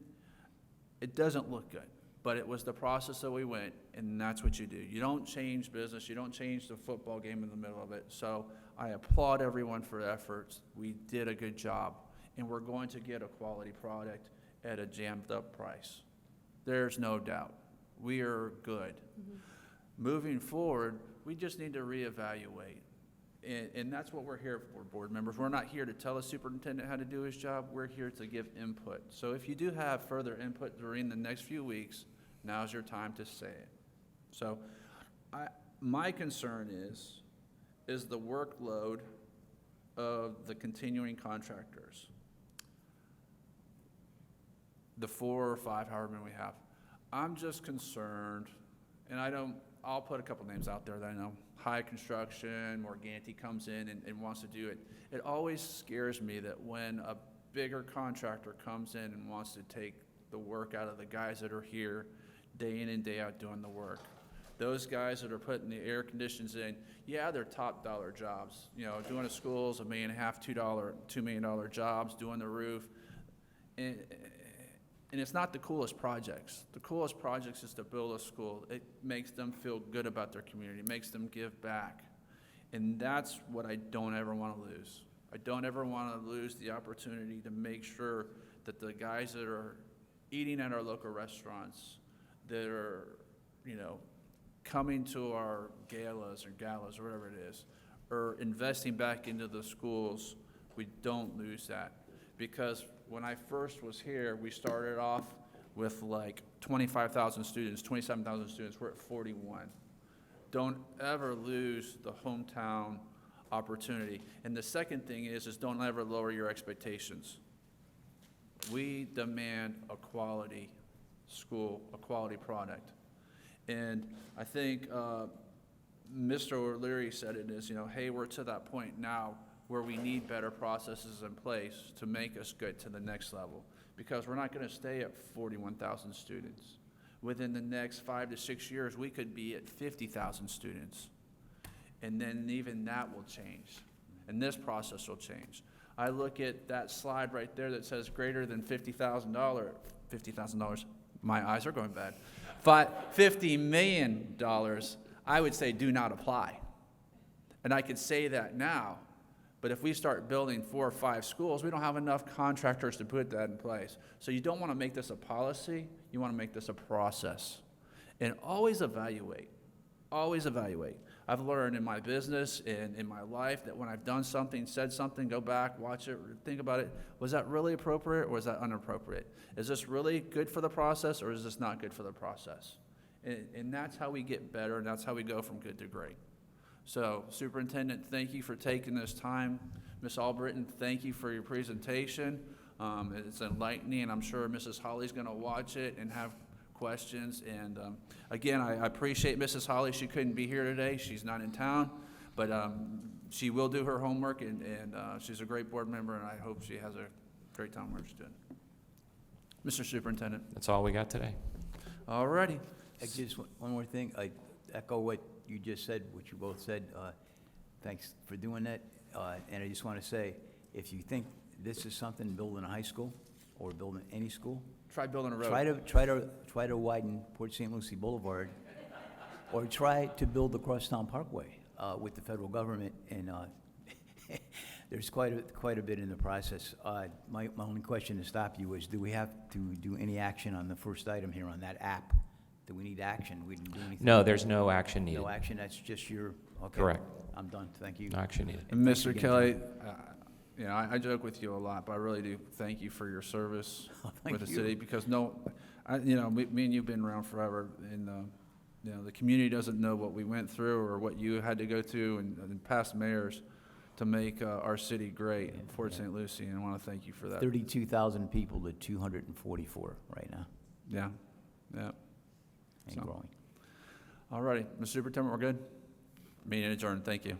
it doesn't look good. But it was the process that we went, and that's what you do. You don't change business. You don't change the football game in the middle of it. So I applaud everyone for their efforts. We did a good job, and we're going to get a quality product at a jammed-up price. There's no doubt. We are good. Mm-hmm. Moving forward, we just need to reevaluate. And that's what we're here for, board members. We're not here to tell the superintendent how to do his job. We're here to give input. So if you do have further input during the next few weeks, now's your time to say it. So my concern is the workload of the continuing contractors. The 4 or 5, however many we have. I'm just concerned, and I'll put a couple names out there that I know. High Construction, Morganti comes in and wants to do it. It always scares me that when a bigger contractor comes in and wants to take the work out of the guys that are here day in and day out doing the work. Those guys that are putting the air conditions in, yeah, they're top dollar jobs. You know, doing the schools, $1.5 million, $2 million jobs, doing the roof. And it's not the coolest projects. The coolest projects is to build a school. It makes them feel good about their community, makes them give back. And that's what I don't ever want to lose. I don't ever want to lose the opportunity to make sure that the guys that are eating at our local restaurants, that are, you know, coming to our galas or whatever it is, or investing back into the schools, we don't lose that. Because when I first was here, we started off with like 25,000 students, 27,000 students. We're at 41. Don't ever lose the hometown opportunity. And the second thing is don't ever lower your expectations. We demand a quality school, a quality product. And I think Mr. O'Leary said it is, you know, hey, we're to that point now where we need better processes in place to make us get to the next level, because we're not going to stay at 41,000 students. Within the next 5 to 6 years, we could be at 50,000 students. And then even that will change, and this process will change. I look at that slide right there that says greater than $50,000, my eyes are going bad, $50 million, I would say do not apply. And I could say that now. But if we start building 4 or 5 schools, we don't have enough contractors to put that in place. So you don't want to make this a policy, you want to make this a process. And always evaluate, always evaluate. I've learned in my business and in my life that when I've done something, said something, go back, watch it, think about it. Was that really appropriate or was that inappropriate? Is this really good for the process or is this not good for the process? And that's how we get better, and that's how we go from good to great. So, Superintendent, thank you for taking this time. Ms. Albritton, thank you for your presentation. It's enlightening, and I'm sure Mrs. Holly's going to watch it and have questions. And again, I appreciate Mrs. Holly. She couldn't be here today. She's not in town, but she will do her homework, and she's a great board member, and I hope she has a great time where she's doing. Mr. Superintendent. That's all we got today. All righty. Just one more thing. I echo what you just said, what you both said. Thanks for doing that. And I just want to say, if you think this is something, building a high school or building any school, Try building a road. try to widen Port St. Lucie Boulevard, or try to build the Crosstown Parkway with the federal government. And there's quite a bit in the process. My only question to stop you is, do we have to do any action on the first item here on that app? Do we need action? We didn't do anything? No, there's no action needed. No action, that's just your, okay. Correct. I'm done, thank you. No action needed. And Thanks Mr. again, Kelly, you know, I joke with you a lot, but I really do thank you for your service Thank with the you. city, because me and you've been around forever, and you know, the community doesn't know what we went through or what you had to go through and past mayors to make our city great, Fort St. Lucie, and I want to thank you for that. 32,000 people to 244 right now, Yeah, yeah. and So- growing. All righty, Mr. Superintendent, we're good? Meeting adjourned, thank you.